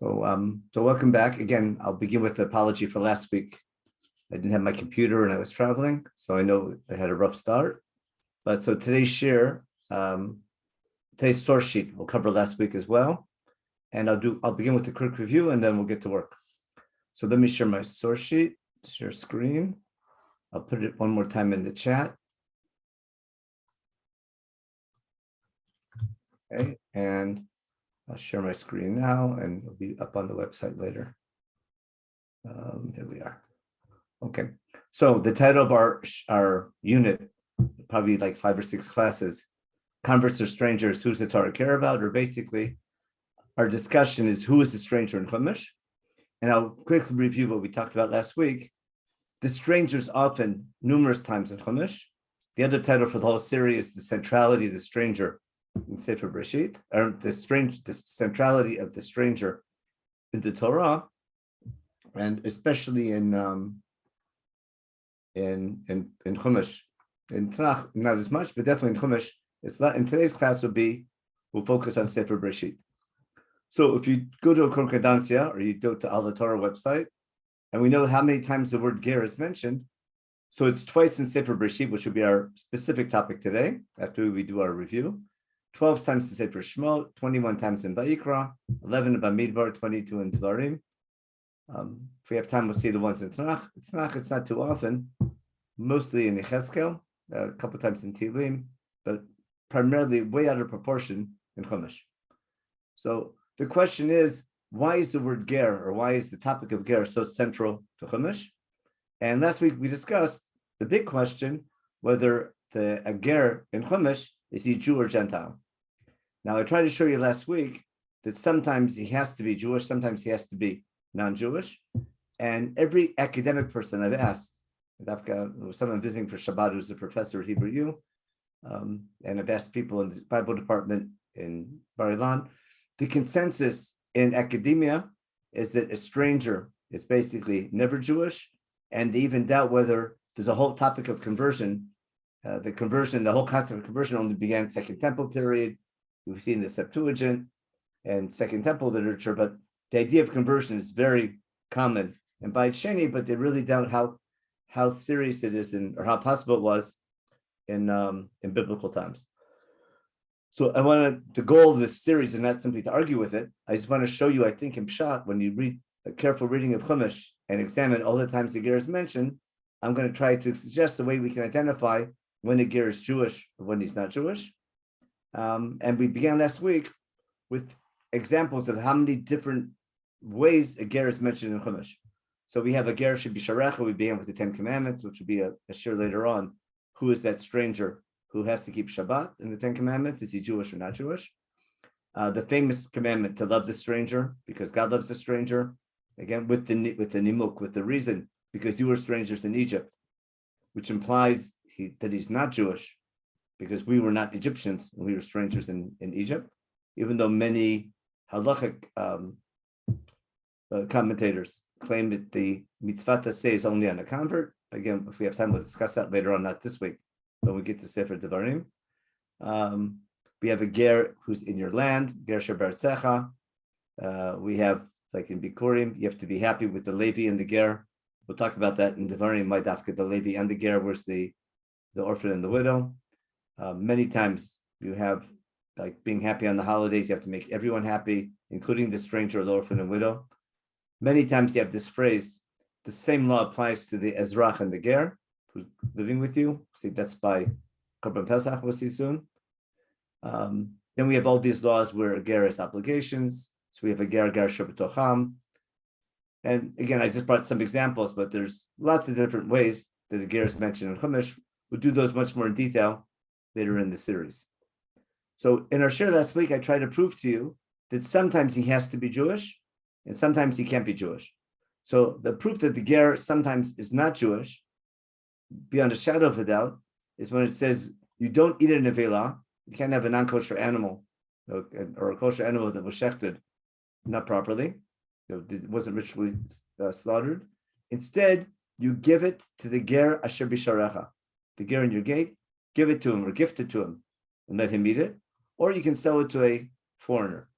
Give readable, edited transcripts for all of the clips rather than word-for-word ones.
So welcome back. Again, I'll begin with the apology for last week. I didn't have my computer and I was traveling, so I know I had a rough start. But so today's share, today's source sheet we'll cover last week as well. And I'll begin with the quick review and then we'll get to work. So let me share my source sheet, share screen. I'll put it one more time in the chat. Okay, and I'll share my screen now and it'll be up on the website later. Here we are. Okay, so the title of our unit, probably like 5 or 6 classes, Converts or Strangers, Who's the Torah Care About? Or basically, our discussion is who is the stranger in Chumash? And I'll quickly review what we talked about last week. The strangers often, numerous times in Chumash. The other title for the whole series is The Centrality of the Stranger in Sefer Bereshit, or the centrality of the stranger in the Torah, and especially in Chumash. In Tanakh, not as much, but definitely in Chumash. It's not. In today's class we'll focus on Sefer Bereshit. So if you go to a concordancia or you go to Al Torah website, and we know how many times the word ger is mentioned, so it's twice in Sefer Bereshit, which will be our specific topic today after we do our review. 12 times in Sefer Shemot, 21 times in Vayikra, 11 in Bamidbar, 22 in Dvarim. If we have time, we'll see the ones in Tanakh. It's not too often, mostly in Yechezkel, a couple of times in Tehillim, but primarily way out of proportion in Chumash. So the question is, why is the word ger, or why is the topic of ger so central to Chumash? And last week we discussed the big question, whether a ger in Chumash is he Jew or Gentile. Now I tried to show you last week that sometimes he has to be Jewish, sometimes he has to be non-Jewish. And every academic person I've asked, someone visiting for Shabbat who's a professor at Hebrew U, and I've asked people in the Bible department in Bar Ilan, the consensus in academia is that a stranger is basically never Jewish, and they even doubt whether there's a whole topic of conversion. The whole concept of conversion only began Second Temple period. We've seen the Septuagint and Second Temple literature, but the idea of conversion is very common in Beit Sheni, but they really doubt how serious it is or how possible it was in biblical times. So the goal of this series is not simply to argue with it. I just want to show you, I think in Pshat, when you read a careful reading of Chumash and examine all the times the ger is mentioned, I'm going to try to suggest a way we can identify when a ger is Jewish or when he's not Jewish. And we began last week with examples of how many different ways a ger is mentioned in Chumash. So we have a ger should be sharecha. We began with the 10 Commandments, which will be a share later on. Who is that stranger who has to keep Shabbat in the 10 Commandments? Is he Jewish or not Jewish? The famous commandment to love the stranger, because God loves the stranger. Again, with the nimuk, with the reason, because you were strangers in Egypt, which implies that he's not Jewish, because we were not Egyptians when we were strangers in Egypt, even though many halachic commentators claim that the mitzvah taseh is only on a convert. Again, if we have time, we'll discuss that later on, not this week, when we get to Sefer Devarim. We have a ger who's in your land, ger sheberetzecha. We have, like in Bikurim, you have to be happy with the Levi and the ger. We'll talk about that in Devarim, my dafka, the Levi and the ger, where's the orphan and the widow. Many times you have, like, being happy on the holidays, you have to make everyone happy, including the stranger, the orphan and widow. Many times you have this phrase, the same law applies to the Ezrach and the ger, who's living with you. See, that's by Korban Pesach, we'll see soon. Then we have all these laws where a ger has obligations. So we have a ger shebetocham. And again, I just brought some examples, but there's lots of different ways that a ger is mentioned in Chumash. We'll do those much more in detail later in the series. So in our share last week, I tried to prove to you that sometimes he has to be Jewish and sometimes he can't be Jewish. So the proof that the ger sometimes is not Jewish, beyond a shadow of a doubt, is when it says you don't eat a nevela, you can't have a non-kosher animal or a kosher animal that was shechted not properly, it wasn't ritually slaughtered. Instead, you give it to the ger asher bisharecha, the ger in your gate, give it to him or gift it to him and let him eat it, or you can sell it to a foreigner.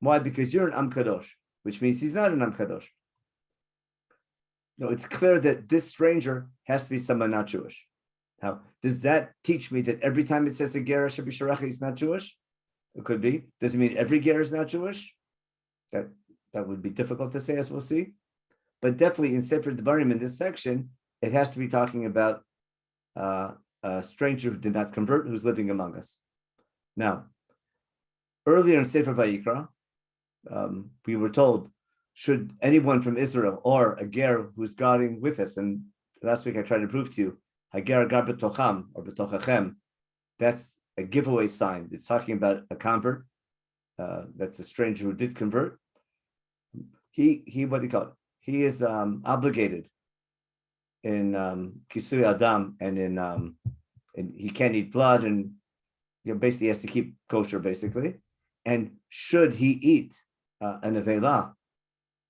Why? Because you're an Am Kadosh. which means he's not an Am Kadosh. No, it's clear that this stranger has to be someone not Jewish. Now, does that teach me that every time it says a ger should be sharacha, he's not Jewish? It could be. Does it mean every ger is not Jewish? That would be difficult to say, as we'll see. But definitely in Sefer Devarim, in this section, it has to be talking about a stranger who did not convert, who's living among us. Now, earlier in Sefer Vayikra, we were told, should anyone from Israel or a ger who's guarding with us, and last week I tried to prove to you, Hager gar betocham or betochachem, that's a giveaway sign. It's talking about a convert. That's a stranger who did convert. He what do you call it? He is obligated in kisui adam and in he can't eat blood, and basically he has to keep kosher basically. And should he eat an avela,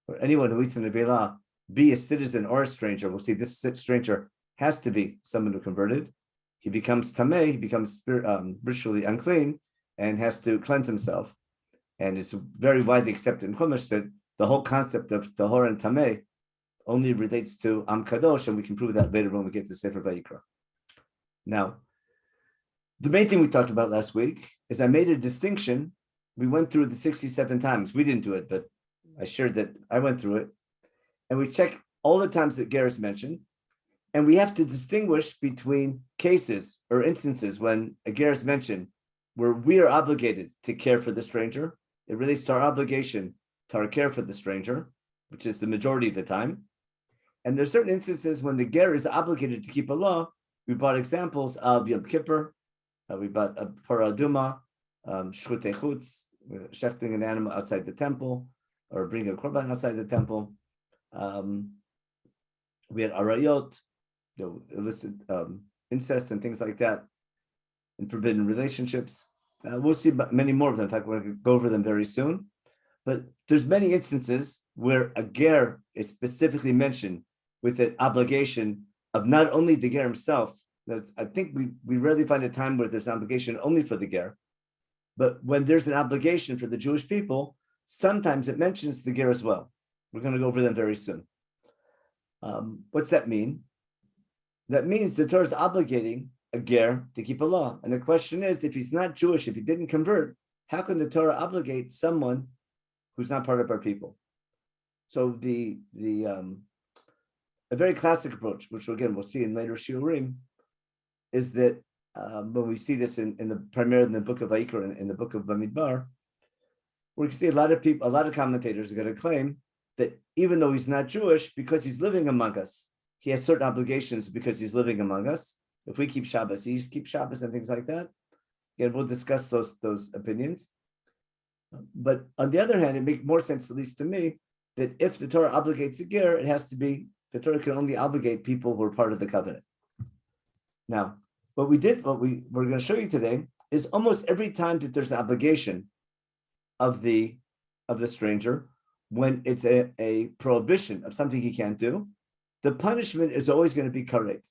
or anyone who eats an avela, be a citizen or a stranger? We'll see this stranger has to be someone who converted. He becomes tameh, he becomes ritually unclean, and has to cleanse himself. And it's very widely accepted in Chumash that the whole concept of tahor and tameh only relates to Am Kadosh, and we can prove that later when we get to Sefer Vayikra. Now, the main thing we talked about last week is I made a distinction. We went through the 67 times. We didn't do it, but I shared that I went through it. And we check all the times that Ger is mentioned. And we have to distinguish between cases or instances when a ger is mentioned where we are obligated to care for the stranger. It relates to our obligation to our care for the stranger, which is the majority of the time. And there's certain instances when the ger is obligated to keep a law. We brought examples of Yom Kippur. We brought a Parah Aduma, Shchutei Chutz, shechting an animal outside the temple, or bringing a korban outside the temple. We had Arayot, illicit incest and things like that, and forbidden relationships. We'll see many more of them. In fact, we're going to go over them very soon. But there's many instances where a ger is specifically mentioned with an obligation of not only the ger himself. I think we rarely find a time where there's an obligation only for the ger, but when there's an obligation for the Jewish people, sometimes it mentions the ger as well. We're going to go over them very soon. What's that mean? That means the Torah is obligating a ger to keep a law. And the question is, if he's not Jewish, if he didn't convert, how can the Torah obligate someone who's not part of our people? So a very classic approach, which again we'll see in later shiurim, is that when we see this primarily in the book of Vayikra and in the book of Bamidbar, we can see a lot of commentators are going to claim that even though he's not Jewish, because he's living among us, he has certain obligations because he's living among us. If we keep Shabbos, he keeps Shabbos and things like that. Again, we'll discuss those opinions. But on the other hand, it makes more sense, at least to me, that if the Torah obligates a ger, it has to be, the Torah can only obligate people who are part of the covenant. Now, what we're going to show you today is almost every time that there's an obligation of the stranger, when it's a prohibition of something he can't do, the punishment is always going to be karet.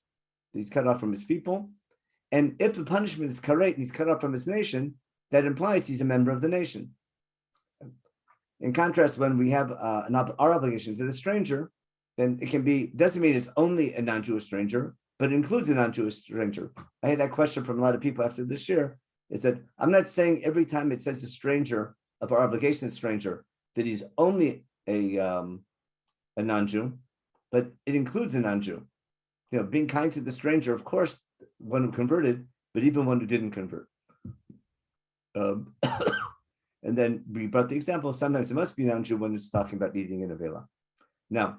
He's cut off from his people. And if the punishment is karet and he's cut off from his nation, that implies he's a member of the nation. In contrast, when we have our obligation to the stranger, then it doesn't mean it's only a non-Jewish stranger, but it includes a non-Jewish stranger. I had that question from a lot of people after this year, is that I'm not saying every time it says a stranger of our obligation is stranger, that he's only a non-Jew, but it includes a non-Jew. Being kind to the stranger, of course, one who converted, but even one who didn't convert. And then we brought the example, sometimes it must be non-Jew when it's talking about eating in a vela. Now,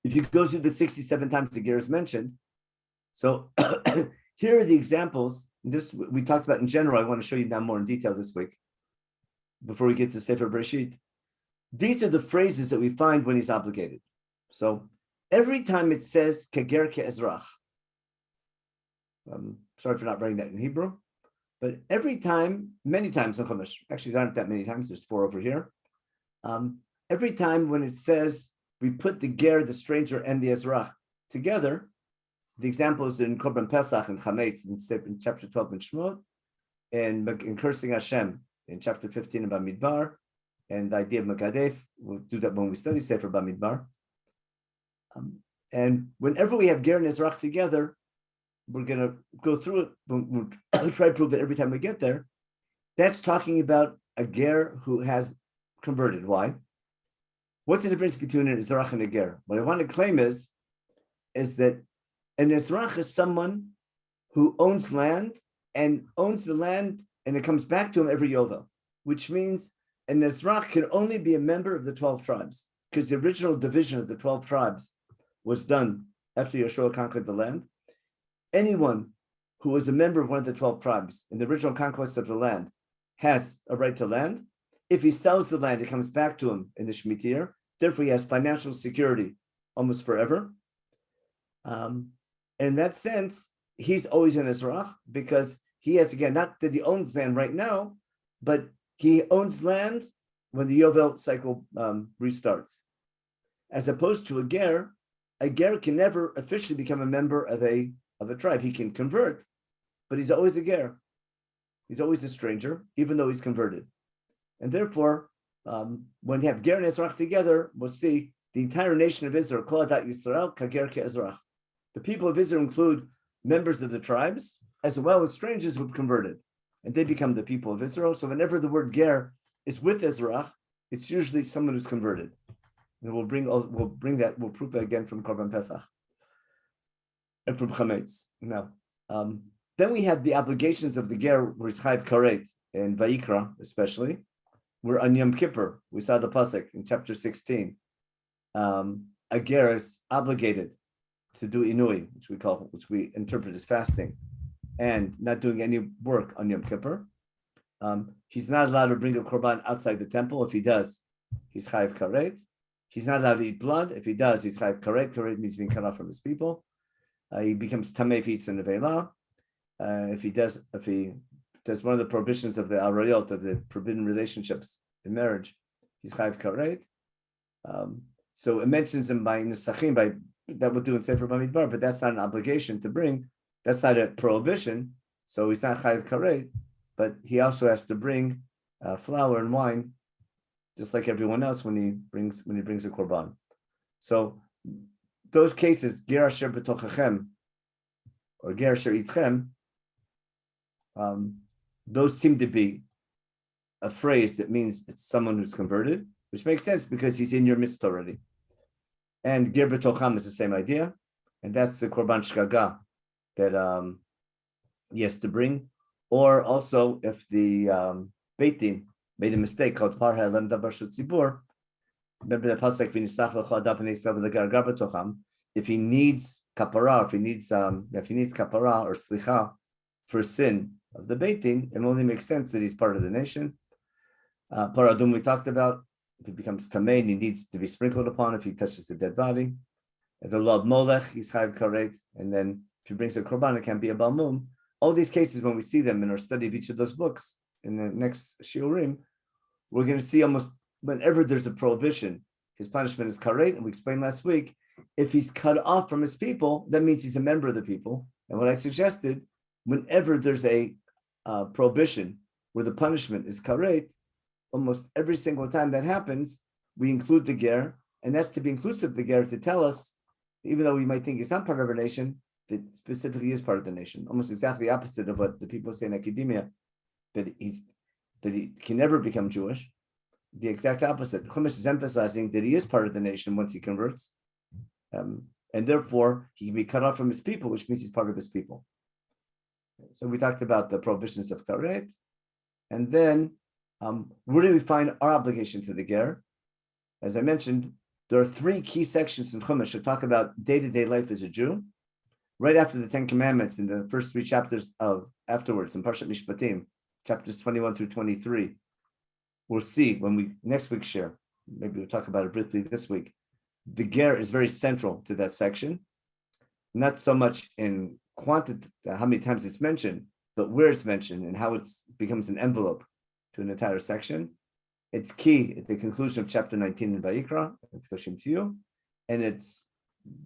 if you go through the 67 times the ger is mentioned, so here are the examples. This we talked about in general. I want to show you now more in detail this week, before we get to Sefer Bereshit. These are the phrases that we find when he's obligated. So every time it says keger ke'ezrach, sorry for not writing that in Hebrew, but every time, many times in Chumash, actually there aren't that many times, there's 4 over here. Every time when it says we put the ger, the stranger, and the ezrach together, the example is in Korban Pesach and Chametz in chapter 12 in Shemot, and in cursing Hashem in chapter 15 of Bamidbar, and the idea of Megadef. We'll do that when we study Sefer Bamidbar. And whenever we have ger and ezrach together, we're going to go through it. We'll try to prove that every time we get there. That's talking about a ger who has converted. Why? What's the difference between an ezrach and a ger? What I want to claim is that an ezrach is someone who owns land and owns the land, and it comes back to him every yovel, which means an ezrach can only be a member of the 12 tribes, because the original division of the 12 tribes was done after Yeshua conquered the land. Anyone who was a member of one of the 12 tribes in the original conquest of the land has a right to land. If he sells the land, it comes back to him in the Shemitah year. Therefore, he has financial security almost forever. In that sense, he's always an ezrach, because he has, again, not that he owns land right now, but he owns land when the Yovel cycle restarts. As opposed to a ger can never officially become a member of a tribe. He can convert, but he's always a ger. He's always a stranger, even though he's converted. And therefore, when you have ger and ezrach together, we'll see the entire nation of Israel, Kol Adat Yisrael, Kager Ke'ezrach. The people of Israel include members of the tribes, as well as strangers who've converted, and they become the people of Israel. So whenever the word ger is with ezrach, it's usually someone who's converted. And we'll prove that again from Korban Pesach and from Chametz. Now, then we have the obligations of the ger, where it's Chayv Karet, and Vayikra especially. We're on Yom Kippur. We saw the pasuk in chapter 16. A ger is obligated to do inui, which we interpret as fasting, and not doing any work on Yom Kippur. He's not allowed to bring a korban outside the temple. If he does, he's Chayv Karet. He's not allowed to eat blood. If he does, he's Chayv Karet. Karet means being cut off from his people. He becomes Tamei if he eats a nevela. If he does one of the prohibitions of the arayot, of the forbidden relationships in marriage, he's Chayv Karet. So it mentions him by Nesachim, that we'll do in Sefer Bamidbar, but that's not an obligation to bring. That's not a prohibition. So he's not Chayv Karet, but he also has to bring flour and wine, just like everyone else when he brings a korban. So those cases, ger asher b'tochachem or ger asher itchem, those seem to be a phrase that means it's someone who's converted, which makes sense because he's in your midst already. And ger b'tocham is the same idea, and that's the korban shgaga that he has to bring. Or also, if the Beit Din made a mistake called par ha'elem davar shel tzibur, remember the pasuk v'nisach lecha adab b'nei Yisrael v'legar gar b'tocham. If he needs kapara, if he needs kapara or slicha for sin of the Beit Din, it only makes sense that he's part of the nation. Paradum we talked about. If he becomes tamei, he needs to be sprinkled upon if he touches the dead body. The law of molech, he's chayv karet, and then if he brings a korban, it can be a balmum. All these cases, when we see them in our study of each of those books in the next shiurim, we're going to see almost whenever there's a prohibition, his punishment is karet. And we explained last week, if he's cut off from his people, that means he's a member of the people. And what I suggested, whenever there's a prohibition where the punishment is karet, almost every single time that happens, we include the ger, and that's to be inclusive of the ger to tell us, even though we might think he's not part of our nation, that specifically is part of the nation. Almost exactly the opposite of what the people say in academia, that he can never become Jewish. The exact opposite. Chumash is emphasizing that he is part of the nation once he converts, and therefore he can be cut off from his people, which means he's part of his people. So we talked about the prohibitions of karet, and then where do we find our obligation to the ger? As I mentioned, there are three key sections in Chumash that talk about day-to-day life as a Jew. Right after the Ten Commandments, in the first three chapters afterwards, in Parshat Mishpatim, chapters 21 through 23, we'll see when we next week share. Maybe we'll talk about it briefly this week. The ger is very central to that section, not so much in quantity, how many times it's mentioned, but where it's mentioned and how it becomes an envelope to an entire section. It's key at the conclusion of chapter 19 in Vayikra, and it's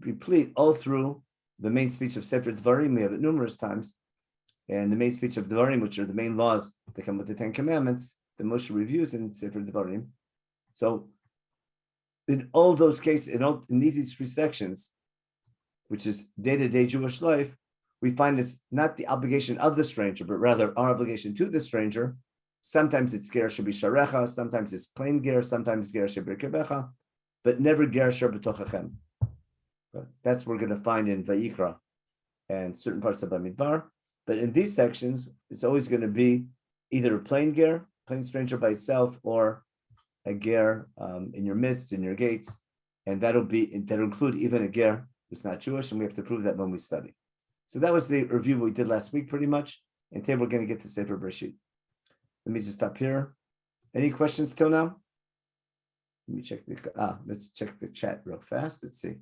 replete all through the main speech of Sefer Dvarim. We have it numerous times, and the main speech of Dvarim, which are the main laws that come with the Ten Commandments, that Moshe reviews in Sefer Dvarim, So in all those cases, in these three sections, which is day-to-day Jewish life, we find it's not the obligation of the stranger, but rather our obligation to the stranger. Sometimes it's ger shebisharecha, sometimes it's plain ger, sometimes ger shebirkebecha, but never ger shebetochachem. That's what we're going to find in Vayikra and certain parts of Bamidbar. But in these sections, it's always going to be either a plain ger, plain stranger by itself, or a ger in your midst, in your gates, and that'll include even a ger who's not Jewish, and we have to prove that when we study. So that was the review we did last week, pretty much. And today we're going to get to Sefer Bereshit. Let me just stop here. Any questions till now? Let me check let's check the chat real fast. Let's see.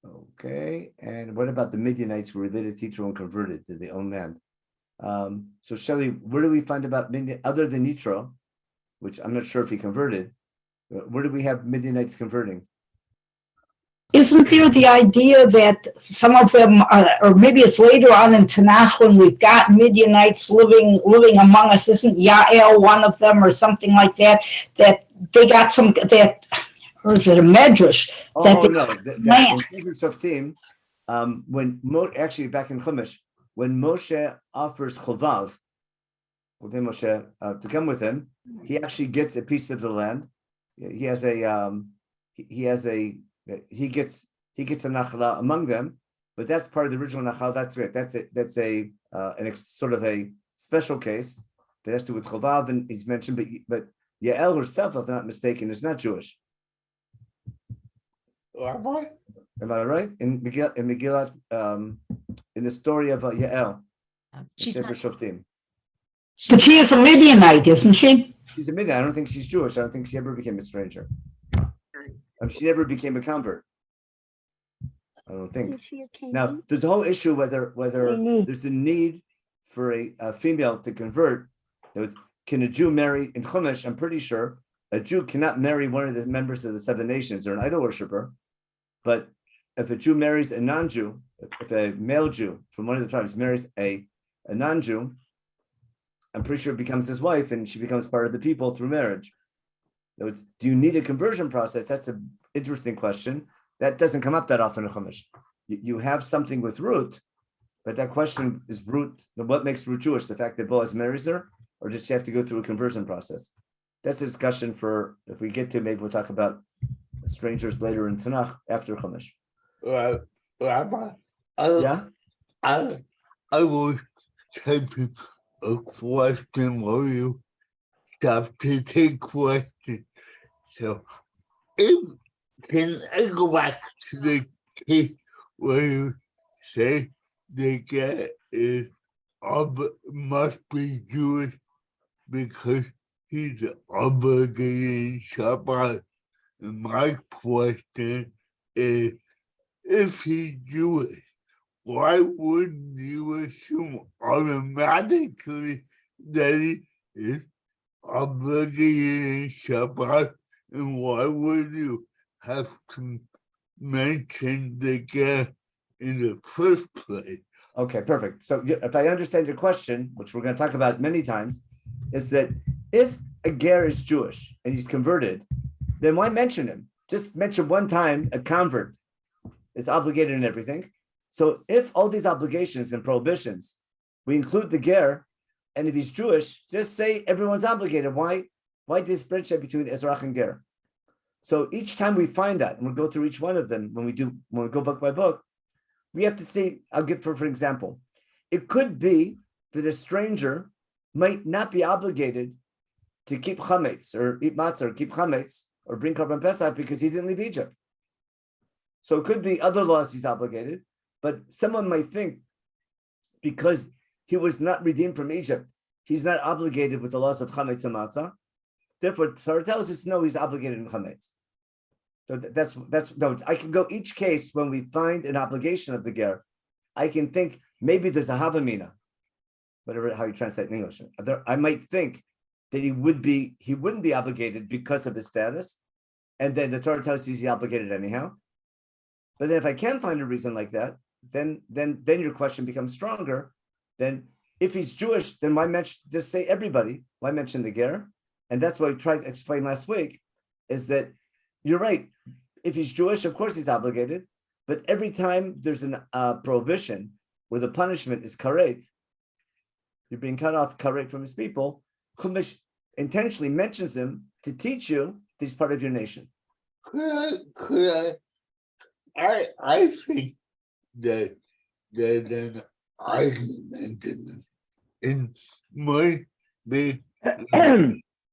Okay, and what about the Midianites who were related to Yitro and converted? Did they own land? So Shelley, where do we find about Midian, other than Yitro, which I'm not sure if he converted, where do we have Midianites converting? Isn't there the idea that some of them, or maybe it's later on in Tanakh when we've got Midianites living among us? Isn't Yael one of them, or something like that? That they got some that, or is it a medrash? In Shoftim, actually back in Chumash, when Moshe offers Chovav, Moshe to come with him, he actually gets a piece of the land. He gets a nachla among them, but that's part of the original nachal. That's right. That's sort of a special case that has to do with Chovav, and he's mentioned. But Yael herself, if I'm not mistaken, is not Jewish. Rabbi? Am I right? In Megillat, in the story of Yael, she's not. Shoftim. But she is a Midianite, isn't she? She's a Midianite. I don't think she's Jewish. I don't think she ever became a stranger. She never became a convert. I don't think. Now, there's a whole issue whether there's a need for a female to convert. Can a Jew marry in Chumash? I'm pretty sure a Jew cannot marry one of the members of the 7 nations or an idol worshiper. But if a Jew marries a non-Jew, if a male Jew from one of the tribes marries a non-Jew, I'm pretty sure it becomes his wife and she becomes part of the people through marriage. Do you need a conversion process? That's an interesting question. That doesn't come up that often in Chumash. You have something with Ruth, but that question is Ruth. What makes Ruth Jewish? The fact that Boaz marries her, or does she have to go through a conversion process? That's a discussion for, if we get to, maybe we'll talk about strangers later in Tanakh after Chumash. Rabbi, I was typing a question for you. Have to take question. So, can I go back to the case where you say the guy must be Jewish because he's obligated in Shabbat? And my question is, if he's Jewish, why wouldn't you assume automatically that he is obligated in Shabbat, and why would you have to mention the guy in the first place? Okay, perfect. So if I understand your question, which we're going to talk about many times, is that if a ger is Jewish and he's converted, then why mention him? Just mention one time a convert is obligated in everything. So if all these obligations and prohibitions, we include the ger, and if he's Jewish, just say everyone's obligated. Why this friendship between Ezrach and ger? So each time we find that, and we'll go through each one of them when we go book by book, we have to say, I'll give for example, it could be that a stranger might not be obligated to keep chametz or eat matzah or keep chametz or bring korban pesach because he didn't leave Egypt. So it could be other laws he's obligated, but someone might think because he was not redeemed from Egypt, he's not obligated with the laws of chametz and matzah. Therefore, Torah tells us no, he's obligated in chametz. So I can go each case when we find an obligation of the ger. I can think maybe there's a havamina, whatever how you translate in English. I might think that he wouldn't be obligated because of his status, and then the Torah tells you he's obligated anyhow. But then if I can find a reason like that, then your question becomes stronger. Then if he's Jewish, then why just say everybody? Why mention the ger? And that's what I tried to explain last week, is that you're right. If he's Jewish, of course he's obligated. But every time there's a prohibition where the punishment is karet, you're being cut off karet from his people, Chumash intentionally mentions him to teach you that he's part of your nation. I think that an argument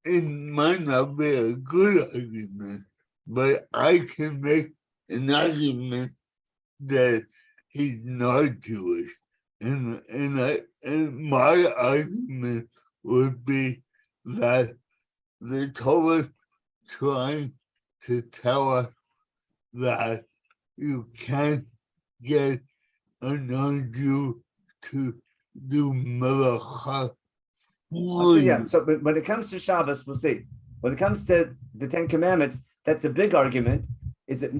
it might not be a good argument, but I can make an argument that he's not Jewish. And my argument would be that the Torah trying to tell us that you can't get a non-Jew to do melacha. Yeah, so but when it comes to Shabbos, we'll see. When it comes to the 10 Commandments, that's a big argument. Is it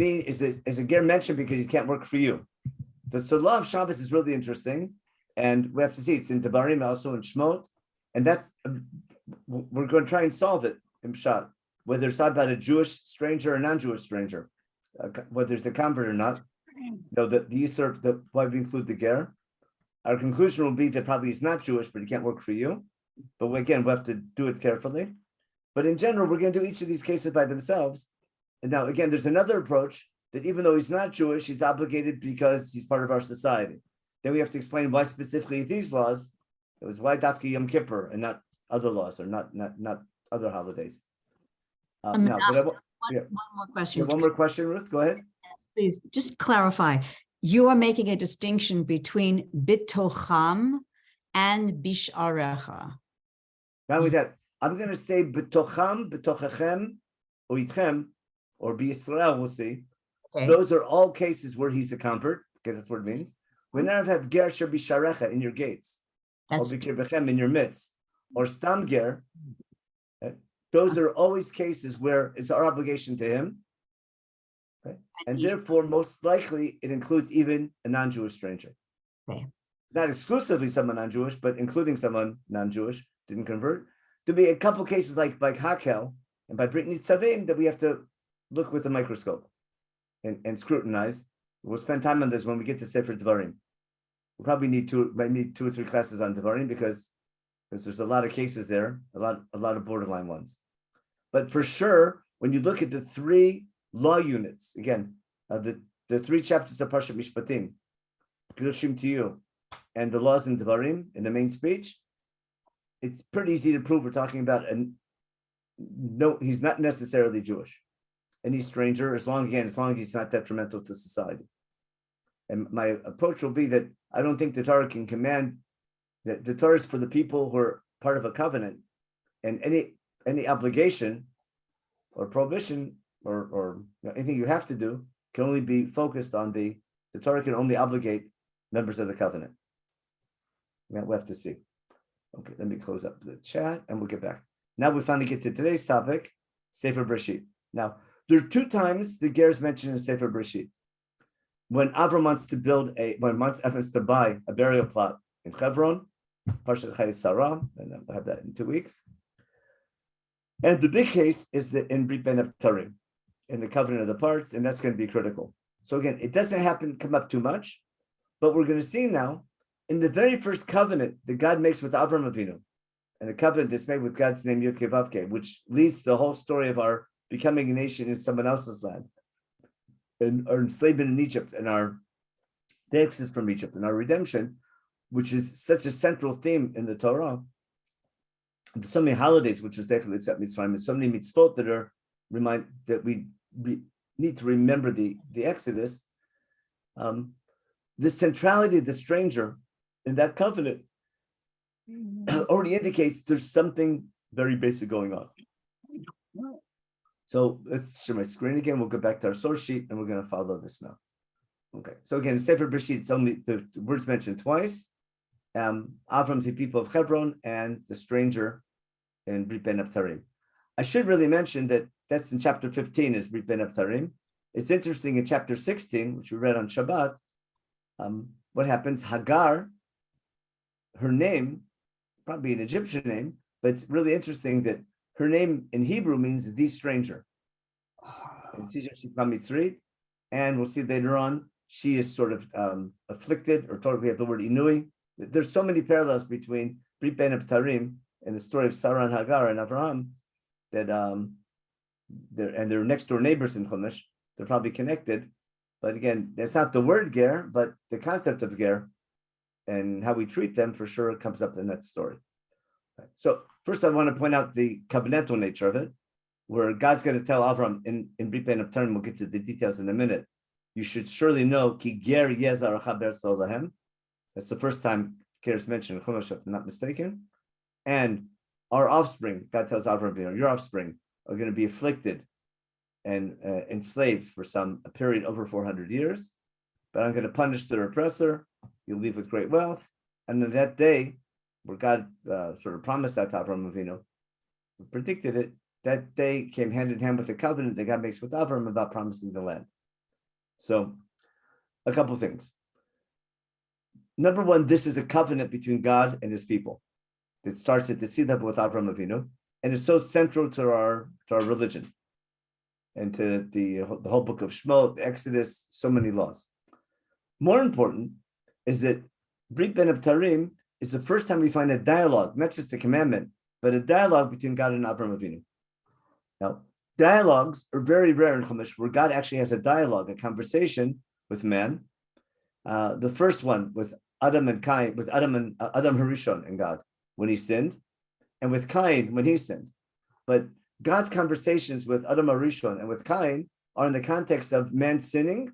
ger mentioned because he can't work for you? So the law of Shabbos is really interesting, and we have to see it's in Devarim, also in Shmot, and that's we're going to try and solve it in Pshat, whether it's about a Jewish stranger or non-Jewish stranger, whether it's a convert or not. The Yisur, why we include the ger. Our conclusion will be that probably he's not Jewish, but he can't work for you. But again, we have to do it carefully. But in general, we're going to do each of these cases by themselves. And now, again, there's another approach that even though he's not Jewish, he's obligated because he's part of our society. Then we have to explain why specifically these laws. It was why Dafki Yom Kippur and not other laws or not other holidays. One more question. One more question, Ruth. Go ahead. Yes, please, just clarify. You are making a distinction between bitocham and bisharecha. Not only that, I'm going to say bitocham, bitochachem, or itchem, or b'Yisrael, we'll see. Okay. Those are all cases where he's a convert. Okay, that's what it means. We never have ger sher bisharecha in your gates, or b'kirbechem in your midst, or stam ger. Okay? Those are always cases where it's our obligation to him. Okay? And therefore, most likely, it includes even a non-Jewish stranger. Okay. Not exclusively someone non-Jewish, but including someone non-Jewish, didn't convert. There'll be a couple cases like by Hakel and by Brit Nitzavim that we have to look with a microscope and scrutinize. We'll spend time on this when we get to Sefer Devarim. We'll probably need two or three classes on Devarim because there's a lot of cases there, a lot of borderline ones. But for sure, when you look at the three law units, again, the three chapters of Parshat Mishpatim, Kedoshim to you, and the laws in Devarim in the main speech, it's pretty easy to prove we're talking about no, he's not necessarily Jewish. Any stranger, as long as he's not detrimental to society. And my approach will be that I don't think the Torah can command that the Torah is for the people who are part of a covenant, and any obligation or prohibition or anything you have to do can only be focused on the Torah can only obligate members of the covenant. Yeah, we'll have to see. Okay, let me close up the chat and we'll get back. Now we finally get to today's topic, Sefer Bereshit. Now, there are two times the ger is mentioned in Sefer Bereshit. When Avram wants to buy a burial plot in Hebron, Parshat Chayei Sarah, and I'll have that in 2 weeks. And the big case is that in Brit Ben Abtarim, in the covenant of the parts, and that's going to be critical. So again, it doesn't come up too much, but we're going to see now in the very first covenant that God makes with Avram Avinu, and the covenant that's made with God's name Yud Kei Vav Kei, which leads to the whole story of our becoming a nation in someone else's land, and our enslavement in Egypt, and the exodus from Egypt, and our redemption, which is such a central theme in the Torah. There's so many holidays, which was definitely set Mitzrayim, and so many mitzvot that we need to remember the Exodus. The centrality of the stranger in that covenant already indicates there's something very basic going on. So let's share my screen again. We'll go back to our source sheet and we're going to follow this now. Okay, so again, Sefer Bereshit, it's only the words mentioned twice. Avram, the people of Hebron, and the stranger in Brit Ben Abtarim. I should really mention that that's in chapter 15 is Brit Ben Abtarim. It's interesting in chapter 16, which we read on Shabbat, what happens? Hagar, her name, probably an Egyptian name, but it's really interesting that Her name in Hebrew means the stranger. And we'll see later on, she is sort of afflicted, or Torah, we have the word inui. There's so many parallels between Brit Ben Abtarim and the story of Sarah and Hagar and Abraham that they're next door neighbors in Chumash. They're probably connected. But again, that's not the word ger, but the concept of ger and how we treat them for sure comes up in that story. So first I want to point out the covenantal nature of it, where God's going to tell Avram in Brit Ben Abtarim, we'll get to the details in a minute, you should surely know, ki ger yezaracha be'eretz lahem. That's the first time ger is mentioned in Chumash, if I'm not mistaken. And our offspring, God tells Avram, your offspring are going to be afflicted and enslaved for a period over 400 years, but I'm going to punish their oppressor. You'll leave with great wealth. And then that day, where God sort of promised that to Avram Avinu, predicted it, that day came hand in hand with the covenant that God makes with Avram about promising the land. So, a couple things. Number one, this is a covenant between God and his people. It starts at the seed level with Avram Avinu, and it's so central to our religion and to the whole book of Shemot, Exodus, so many laws. More important is that Brit Ben Abtarim is the first time we find a dialogue, not just a commandment, but a dialogue between God and Avram Avinu. Now, dialogues are very rare in Chumash, where God actually has a dialogue, a conversation with man. The first one with Adam and Cain, with Adam Harishon and God when he sinned, and with Cain when he sinned. But God's conversations with Adam Harishon and with Cain are in the context of man sinning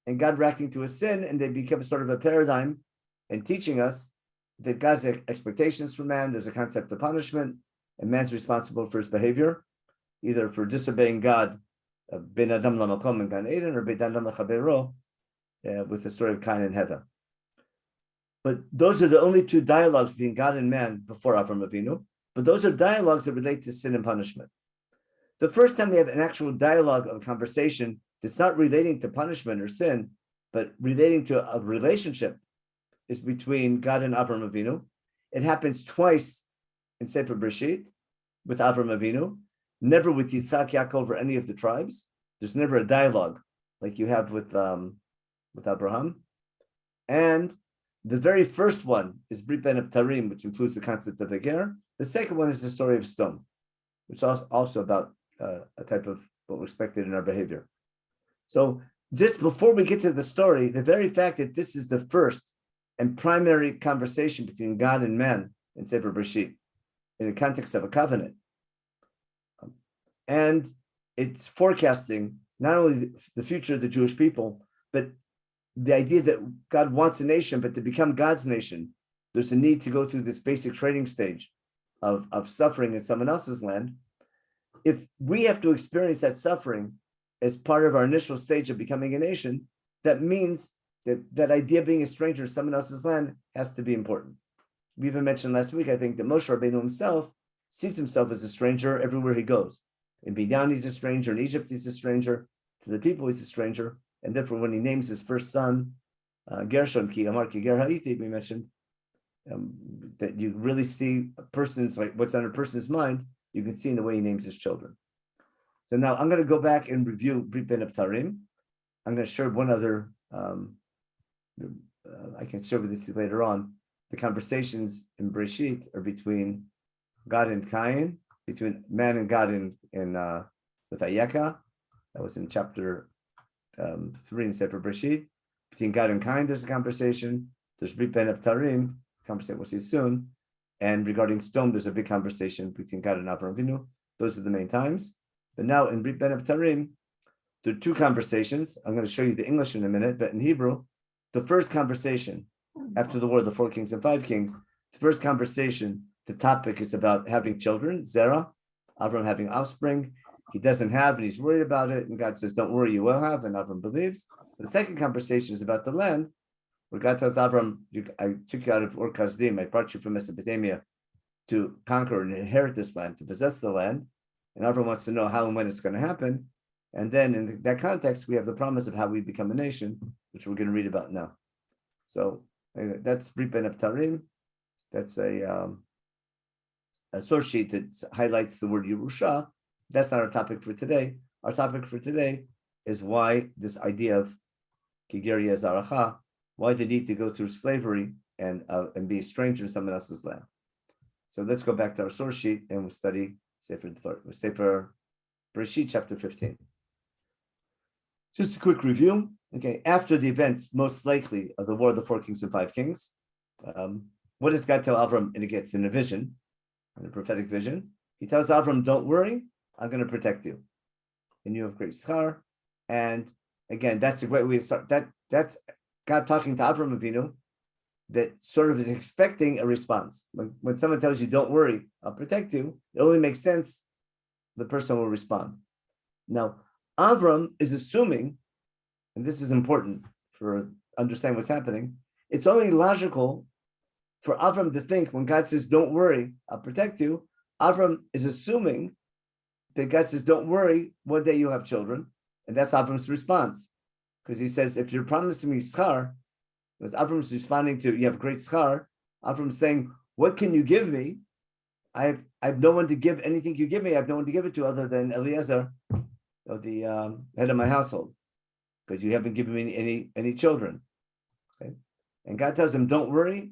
and God reacting to his sin, and they become sort of a paradigm and teaching us that God's expectations for man, there's a concept of punishment, and man's responsible for his behavior, either for disobeying God, Ben Adam Lamakom and Gan Eden, or Ben Adam Lachabero, with the story of Cain and Heva. But those are the only two dialogues between God and man before Avram Avinu. But those are dialogues that relate to sin and punishment. The first time we have an actual dialogue of a conversation that's not relating to punishment or sin, but relating to a relationship, is between God and Avram Avinu. It happens twice in Sefer Bereshit with Avram Avinu, never with Yitzhak, Yaakov, or any of the tribes. There's never a dialogue like you have with Abraham. And the very first one is Brit Ben Abtarim, which includes the concept of a ger. The second one is the story of stone, which is also about a type of what we expected in our behavior. So just before we get to the story, the very fact that this is the first and primary conversation between God and man in Sefer Bereshit, in the context of a covenant, and it's forecasting not only the future of the Jewish people, but the idea that God wants a nation, but to become God's nation, there's a need to go through this basic training stage of suffering in someone else's land. If we have to experience that suffering as part of our initial stage of becoming a nation, that means that idea of being a stranger in someone else's land has to be important. We even mentioned last week, I think, that Moshe Rabbeinu himself sees himself as a stranger everywhere he goes. In Midian, he's a stranger. In Egypt, he's a stranger. To the people, he's a stranger. And therefore, when he names his first son, Gershon, Ki Amar Ki Ger Ha'iti, we mentioned, that you really see a person's, like what's on a person's mind, you can see in the way he names his children. So now I'm going to go back and review Brit Ben Abtarim. I'm going to share one other, I can share with you later on. The conversations in Bereshit are between God and Cain, between man and God with Ayeka. That was in chapter 3 in Sefer Bereshit. Between God and Cain, there's a conversation. There's Brit Ben Abtarim, conversation we'll see soon. And regarding stone, there's a big conversation between God and Avraham Avinu. Those are the main times. But now in Brit Ben Abtarim, there are two conversations. I'm going to show you the English in a minute, but in Hebrew, the first conversation after the war of the 4 kings and 5 kings, the first conversation, the topic is about having children, Zerah, Avram having offspring. He doesn't have, and he's worried about it. And God says, don't worry, you will have. And Avram believes. The second conversation is about the land, where God tells Avram, I took you out of Ur Kasdim, I brought you from Mesopotamia to conquer and inherit this land, to possess the land. And Avram wants to know how and when it's going to happen. And then in that context, we have the promise of how we become a nation, which we're going to read about now. So that's Brit Ben Abtarim. That's a a source sheet that highlights the word Yerusha. That's not our topic for today. Our topic for today is why this idea of Kigeria Zaracha, why the need to go through slavery and be a stranger in someone else's land. So let's go back to our source sheet and we'll study Sefer Bereshit, chapter 15. Just a quick review. Okay, after the events, most likely, of the War of the Four Kings and Five Kings, what does God tell Avram? And it gets in a vision, in a prophetic vision. He tells Avram, don't worry, I'm going to protect you. And you have great schar. And again, that's a great way to start. That's God talking to Avram Avinu that sort of is expecting a response. When someone tells you, don't worry, I'll protect you, it only makes sense the person will respond. Now, Avram is assuming, and this is important for understanding what's happening, it's only logical for Avram to think when God says, don't worry, I'll protect you, Avram is assuming that God says, don't worry, one day you'll have children. And that's Avram's response. Because he says, if you're promising me schar, because Avram's responding to, you have great schar, Avram's saying, what can you give me? I have no one to give anything you give me. I have no one to give it to other than Eliezer, the head of my household, because you haven't given me any children. Okay, and God tells him, don't worry,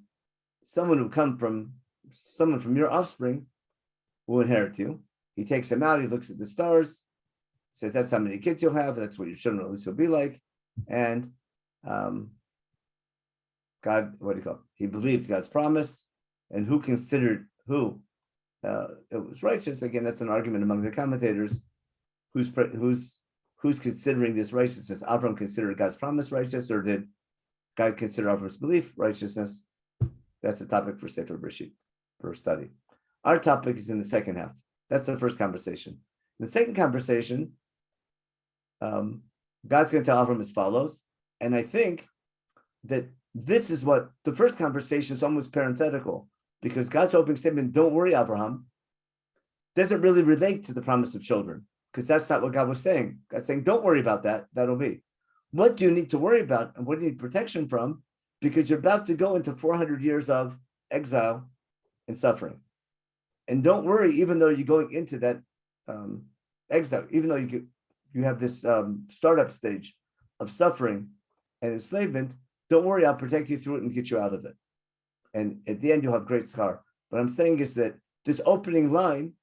someone from your offspring will inherit you. He takes him out, he looks at the stars, says that's how many kids you'll have, that's what your children at least will be like. And God, what do you call it? He believed God's promise, and who considered it was righteous. Again, that's an argument among the commentators. Who's considering this righteousness? Avram considered God's promise righteous, or did God consider Avram's belief righteousness? That's the topic for Sefer Bereshit, for study. Our topic is in the second half. That's the first conversation. In the second conversation, God's going to tell Avram as follows, and I think that this is what the first conversation is almost parenthetical, because God's opening statement, don't worry, Abraham, doesn't really relate to the promise of children, because that's not what God was saying. God's saying, don't worry about that, that'll be. What do you need to worry about, and what do you need protection from? Because you're about to go into 400 years of exile and suffering. And don't worry, even though you're going into that exile, even though you have this startup stage of suffering and enslavement, don't worry, I'll protect you through it and get you out of it. And at the end, you'll have great schar. What I'm saying is that this opening line,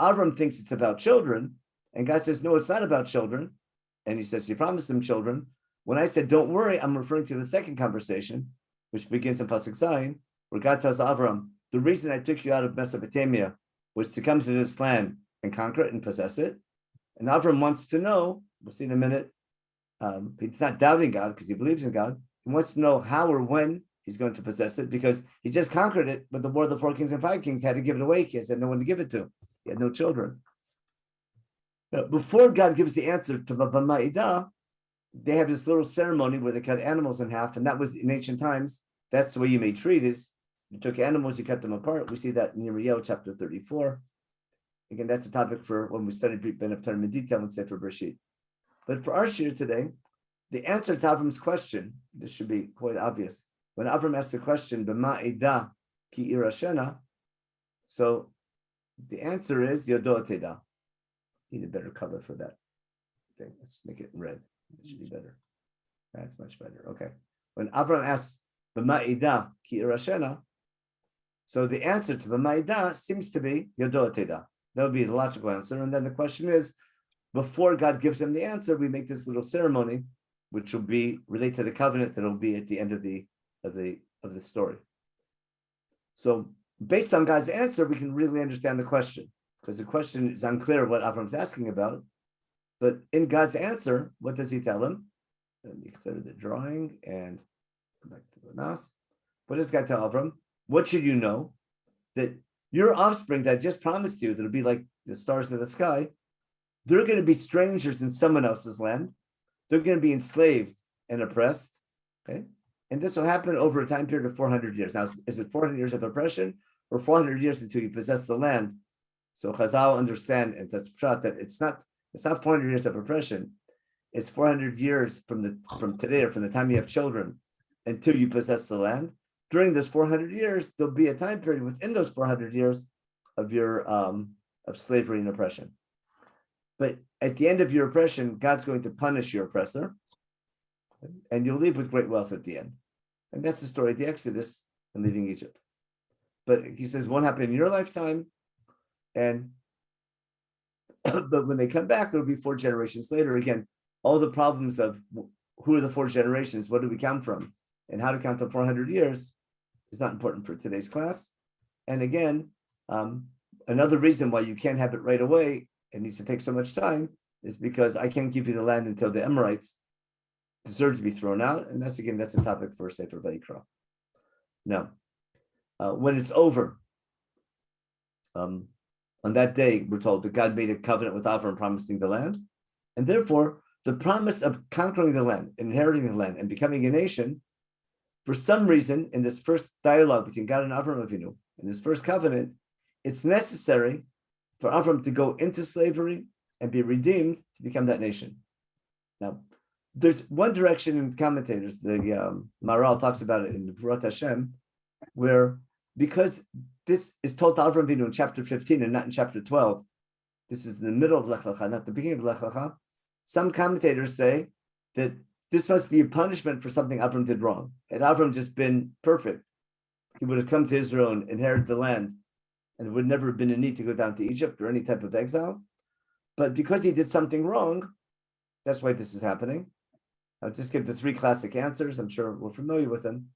Avram thinks it's about children, and God says, no, it's not about children. And he says, he promised them children. When I said, don't worry, I'm referring to the second conversation, which begins in Pasuk Zayin, where God tells Avram, the reason I took you out of Mesopotamia was to come to this land and conquer it and possess it. And Avram wants to know, we'll see in a minute, he's not doubting God because he believes in God. He wants to know how or when he's going to possess it, because he just conquered it, but the War of the Four Kings and Five Kings had to give it away. He had no one to give it to. He had no children. Before God gives the answer to Baba Ma'idah, they have this little ceremony where they cut animals in half, and that was in ancient times. That's the way you made treaties. You took animals, you cut them apart. We see that in Yirmiyahu chapter 34. Again, that's a topic for when we study Brit Ben of Torah in detail and Sefer Bereshit. But for our shir today, the answer to Avram's question, this should be quite obvious. When Avram asked the question, B'ma Eda ki irashena, so the answer is Yodo Teda. Need a better color for that. Okay, let's make it red. It should be better. That's much better. Okay. When Avram asks B'ma Eda ki irashena, so the answer to B'ma Eda seems to be Yodo Teda. That would be the logical answer. And then the question is, before God gives him the answer, we make this little ceremony, which will be related to the covenant that will be at the end of the story. So based on God's answer, we can really understand the question, because the question is unclear what Avram's asking about. But in God's answer, what does he tell him? Let me clear the drawing and go back to the mouse. What does God tell Avram? What should you know? That your offspring that I just promised you, that'll be like the stars in the sky, they're going to be strangers in someone else's land. They're going to be enslaved and oppressed. Okay. And this will happen over a time period of 400 years. Now, is it 400 years of oppression or 400 years until you possess the land? So Chazal understand, and that's pshat, that it's not 400 years of oppression. It's 400 years from today, or from the time you have children until you possess the land. During those 400 years, there'll be a time period within those 400 years of your of slavery and oppression. But at the end of your oppression, God's going to punish your oppressor, and you'll leave with great wealth at the end. And that's the story of the Exodus and leaving Egypt. But he says won't happen in your lifetime, and but when they come back, it'll be 4 generations later. Again, all the problems of who are the 4 generations, what do we count from, and how to count to 400 years is not important for today's class. And again, another reason why you can't have it right away, it needs to take so much time, is because I can't give you the land until the Amorites deserve to be thrown out. And that's a topic for Sefer Vayikra. Now, when it's over, on that day, we're told that God made a covenant with Avram promising the land. And therefore, the promise of conquering the land, inheriting the land, and becoming a nation, for some reason, in this first dialogue between God and Avram Avinu, in this first covenant, it's necessary for Avram to go into slavery and be redeemed to become that nation. Now, there's one direction in commentators, the Maral talks about it in the V'rot Hashem, where because this is told to Avram Avinu in chapter 15 and not in chapter 12, this is in the middle of Lech Lecha, not the beginning of Lech Lecha. Some commentators say that this must be a punishment for something Avram did wrong. Had Avram just been perfect, he would have come to Israel and inherited the land, and there would never have been a need to go down to Egypt or any type of exile. But because he did something wrong, that's why this is happening. I'll just give the 3 classic answers. I'm sure we're familiar with them.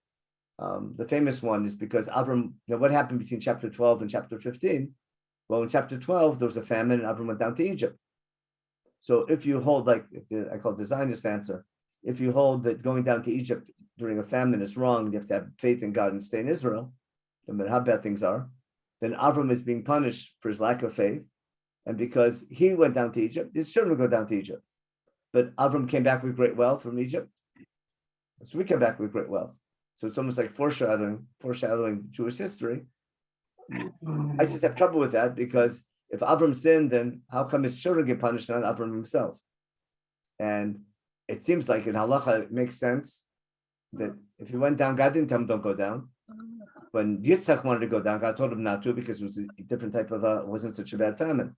The famous one is because Avram, what happened between chapter 12 and chapter 15? Well, in chapter 12, there was a famine and Avram went down to Egypt. So if you hold, I call it the Zionist answer, if you hold that going down to Egypt during a famine is wrong, you have to have faith in God and stay in Israel, no matter how bad things are, then Avram is being punished for his lack of faith. And because he went down to Egypt, his children will go down to Egypt. But Avram came back with great wealth from Egypt. So we came back with great wealth. So it's almost like foreshadowing Jewish history. I just have trouble with that because if Avram sinned, then how come his children get punished, not Avram himself? And it seems like in halacha, it makes sense that if he went down, God didn't tell him don't go down. When Yitzchak wanted to go down, God told him not to because it was a different type of, it wasn't such a bad famine.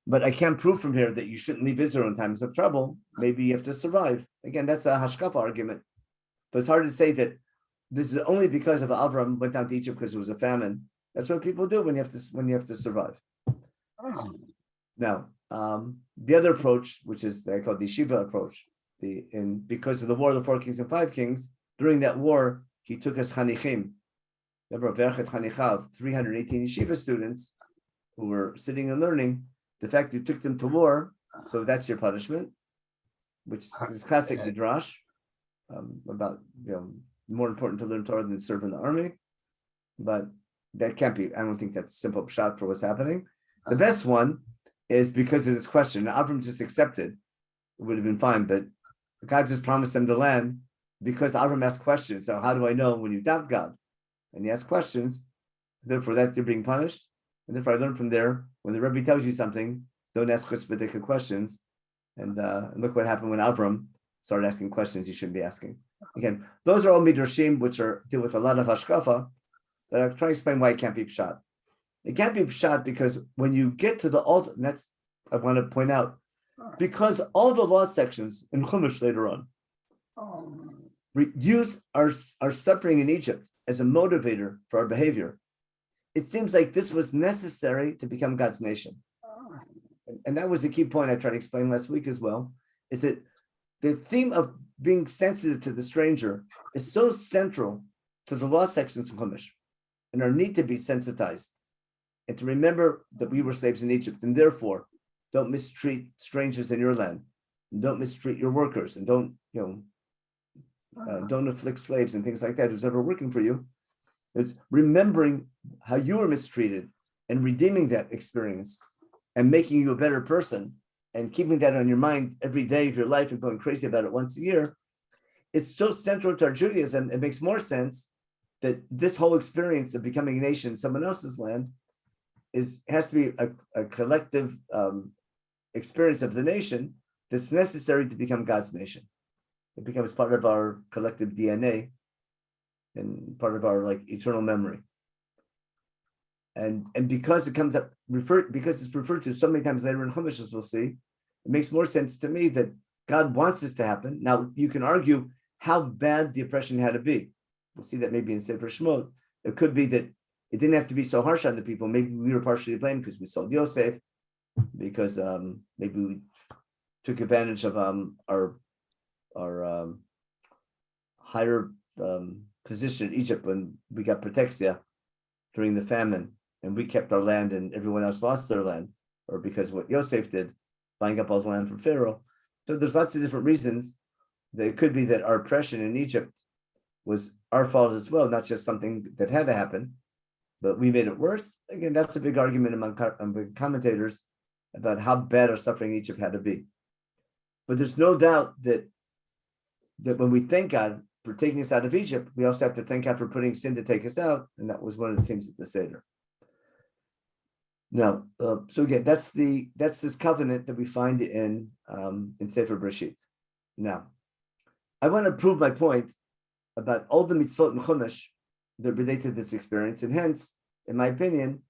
But I can't prove from here that you shouldn't leave Israel in times of trouble. Maybe you have to survive. Again, that's a hashkafa argument. But it's hard to say that this is only because of Avram went down to Egypt because it was a famine. That's what people do when you have to survive. Now, the other approach, which is they call the Shiva approach, because of the war of the 4 kings and 5 kings, during that war, he took us chanichim. Remember, Verchet Chanichav, 318 yeshiva students who were sitting and learning. The fact you took them to war, so that's your punishment, which is classic midrash about more important to learn Torah than serve in the army. But that can't be. I don't think that's a simple shot for what's happening. The best one is because of this question. Now, Avram just accepted; it would have been fine, but God just promised them the land because Avram asked questions. So how do I know when you doubt God? And you ask questions, therefore that you're being punished. And therefore I learned from there, when the Rabbi tells you something, don't ask chutzpah questions. And look what happened when Avram started asking questions you shouldn't be asking. Again, those are all midrashim, which deal with a lot of hashkafa, but I'll try to explain why it can't be pshat. It can't be pshat because when you get to the altar, and that's, I want to point out, because all the law sections in Chumash later on use our suffering in Egypt as a motivator for our behavior. It seems like this was necessary to become God's nation. And that was the key point I tried to explain last week as well, is that the theme of being sensitive to the stranger is so central to the law sections of Chumash and our need to be sensitized and to remember that we were slaves in Egypt, and therefore don't mistreat strangers in your land, and don't mistreat your workers, and don't afflict slaves and things like that who's ever working for you. It's remembering how you were mistreated and redeeming that experience and making you a better person and keeping that on your mind every day of your life and going crazy about it once a year. It's so central to our Judaism, it makes more sense that this whole experience of becoming a nation in someone else's land has to be a collective experience of the nation that's necessary to become God's nation. It becomes part of our collective DNA and part of our eternal memory. And because it comes up because it's referred to so many times later in Chumash, as we'll see, it makes more sense to me that God wants this to happen. Now you can argue how bad the oppression had to be. We'll see that maybe in Sefer Shemot. It could be that it didn't have to be so harsh on the people. Maybe we were partially blamed because we sold Yosef, because maybe we took advantage of our higher position in Egypt when we got protexia during the famine, and we kept our land and everyone else lost their land, or because what Yosef did, buying up all the land from Pharaoh. So there's lots of different reasons that it could be that our oppression in Egypt was our fault as well, not just something that had to happen, but we made it worse. Again, that's a big argument among commentators about how bad our suffering in Egypt had to be. But there's no doubt that when we thank God for taking us out of Egypt, we also have to thank God for putting sin to take us out, and that was one of the things at the Seder. Now, so again, that's this covenant that we find in Sefer Bereshit. Now, I want to prove my point about all the mitzvot in Chumash that relate to this experience, and hence, in my opinion,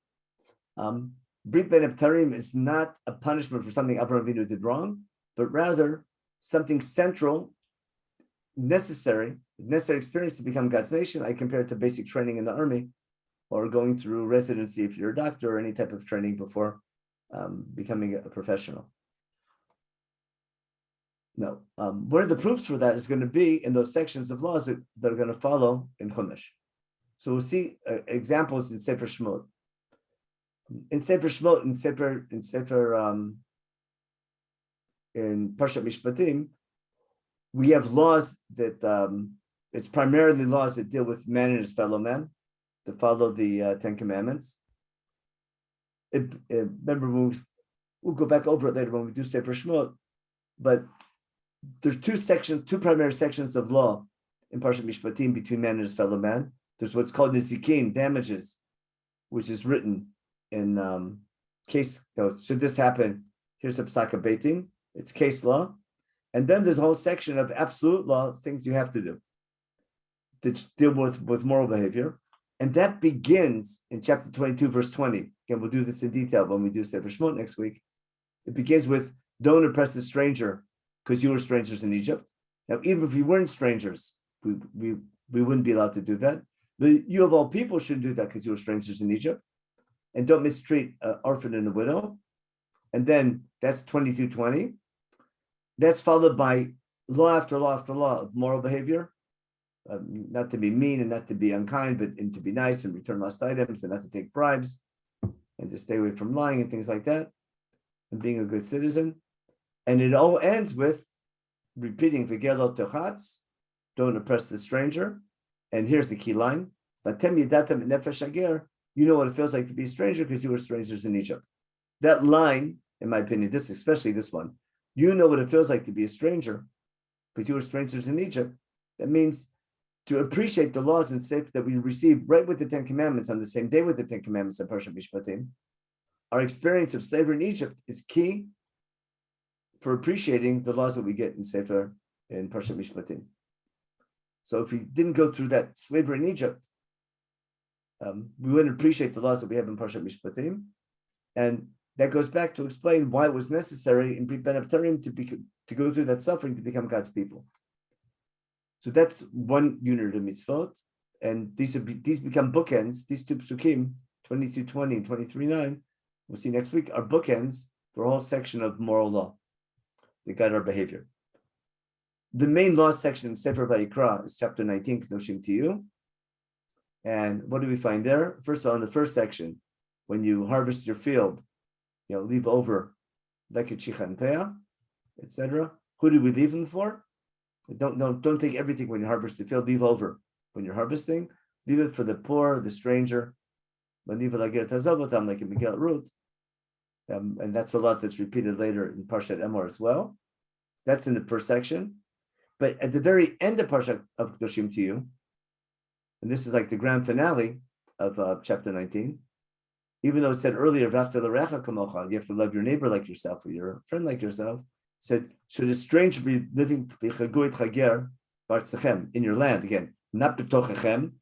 Brit Ben Abtarim is not a punishment for something Avraham Avinu did wrong, but rather something central, necessary experience to become God's nation. I compare it to basic training in the army, or going through residency if you're a doctor, or any type of training before becoming a professional. No, one of the proofs for that is going to be in those sections of laws that are going to follow in Chumash. So we'll see examples in Sefer Shemot. In Sefer Shemot, in Parshat Mishpatim, we have laws that it's primarily laws that deal with man and his fellow man, to follow the Ten Commandments. Remember, we'll go back over it later when we do Sefer Shemot, but there's two primary sections of law in Parshat Mishpatim between man and his fellow man. There's what's called nizikin, damages, which is written in case, should this happen, here's a psak beitin, it's case law. And then there's a whole section of absolute law, things you have to do, that deal with moral behavior. And that begins in chapter 22, verse 20. Again, we'll do this in detail when we do Sefer Shemot next week. It begins with, don't oppress a stranger, because you were strangers in Egypt. Now, even if we weren't strangers, we wouldn't be allowed to do that. But you of all people shouldn't do that because you were strangers in Egypt. And don't mistreat an orphan and a widow. And then that's 22:20. That's followed by law after law after law of moral behavior. Not to be mean and not to be unkind, but to be nice and return lost items and not to take bribes and to stay away from lying and things like that, and being a good citizen. And it all ends with repeating V'gerlo techatz, don't oppress the stranger. And here's the key line: Vatem yadatem nefesh hager, you know what it feels like to be a stranger because you were strangers in Egypt. That line, in my opinion, especially this one, you know what it feels like to be a stranger because you were strangers in Egypt. That means to appreciate the laws and safety that we received right with the Ten Commandments on the same day with the Ten Commandments in Parshat Mishpatim. Our experience of slavery in Egypt is key for appreciating the laws that we get in Sefer in Parshat Mishpatim. So if we didn't go through that slavery in Egypt, we wouldn't appreciate the laws that we have in Parshat Mishpatim. And that goes back to explain why it was necessary in Brit Ben Abtarim to go through that suffering to become God's people. So that's one unit of mitzvot, and these become bookends. These two psukim, 22:20 and 23:9, we'll see next week, are bookends for a whole section of moral law that guide our behavior. The main law section in Sefer Vayikra is chapter 19, Kedoshim Tiyu. And what do we find there? First of all, in the first section, when you harvest your field, leave over leket shichan peah, etc. Who do we leave them for? Don't take everything when you harvest the field. Leave over when you're harvesting. Leave it for the poor, the stranger. Like in Megillat Ruth. And that's a lot that's repeated later in Parshat Emor as well. That's in the first section. But at the very end of Parshat of Kedoshim Tiyu, and this is like the grand finale of chapter 19, even though it said earlier, V'afta l'recha kamocha, you have to love your neighbor like yourself, or your friend like yourself, said, should a stranger be living b'chagoit chager b'artzechem, in your land, again, not b'tochechem,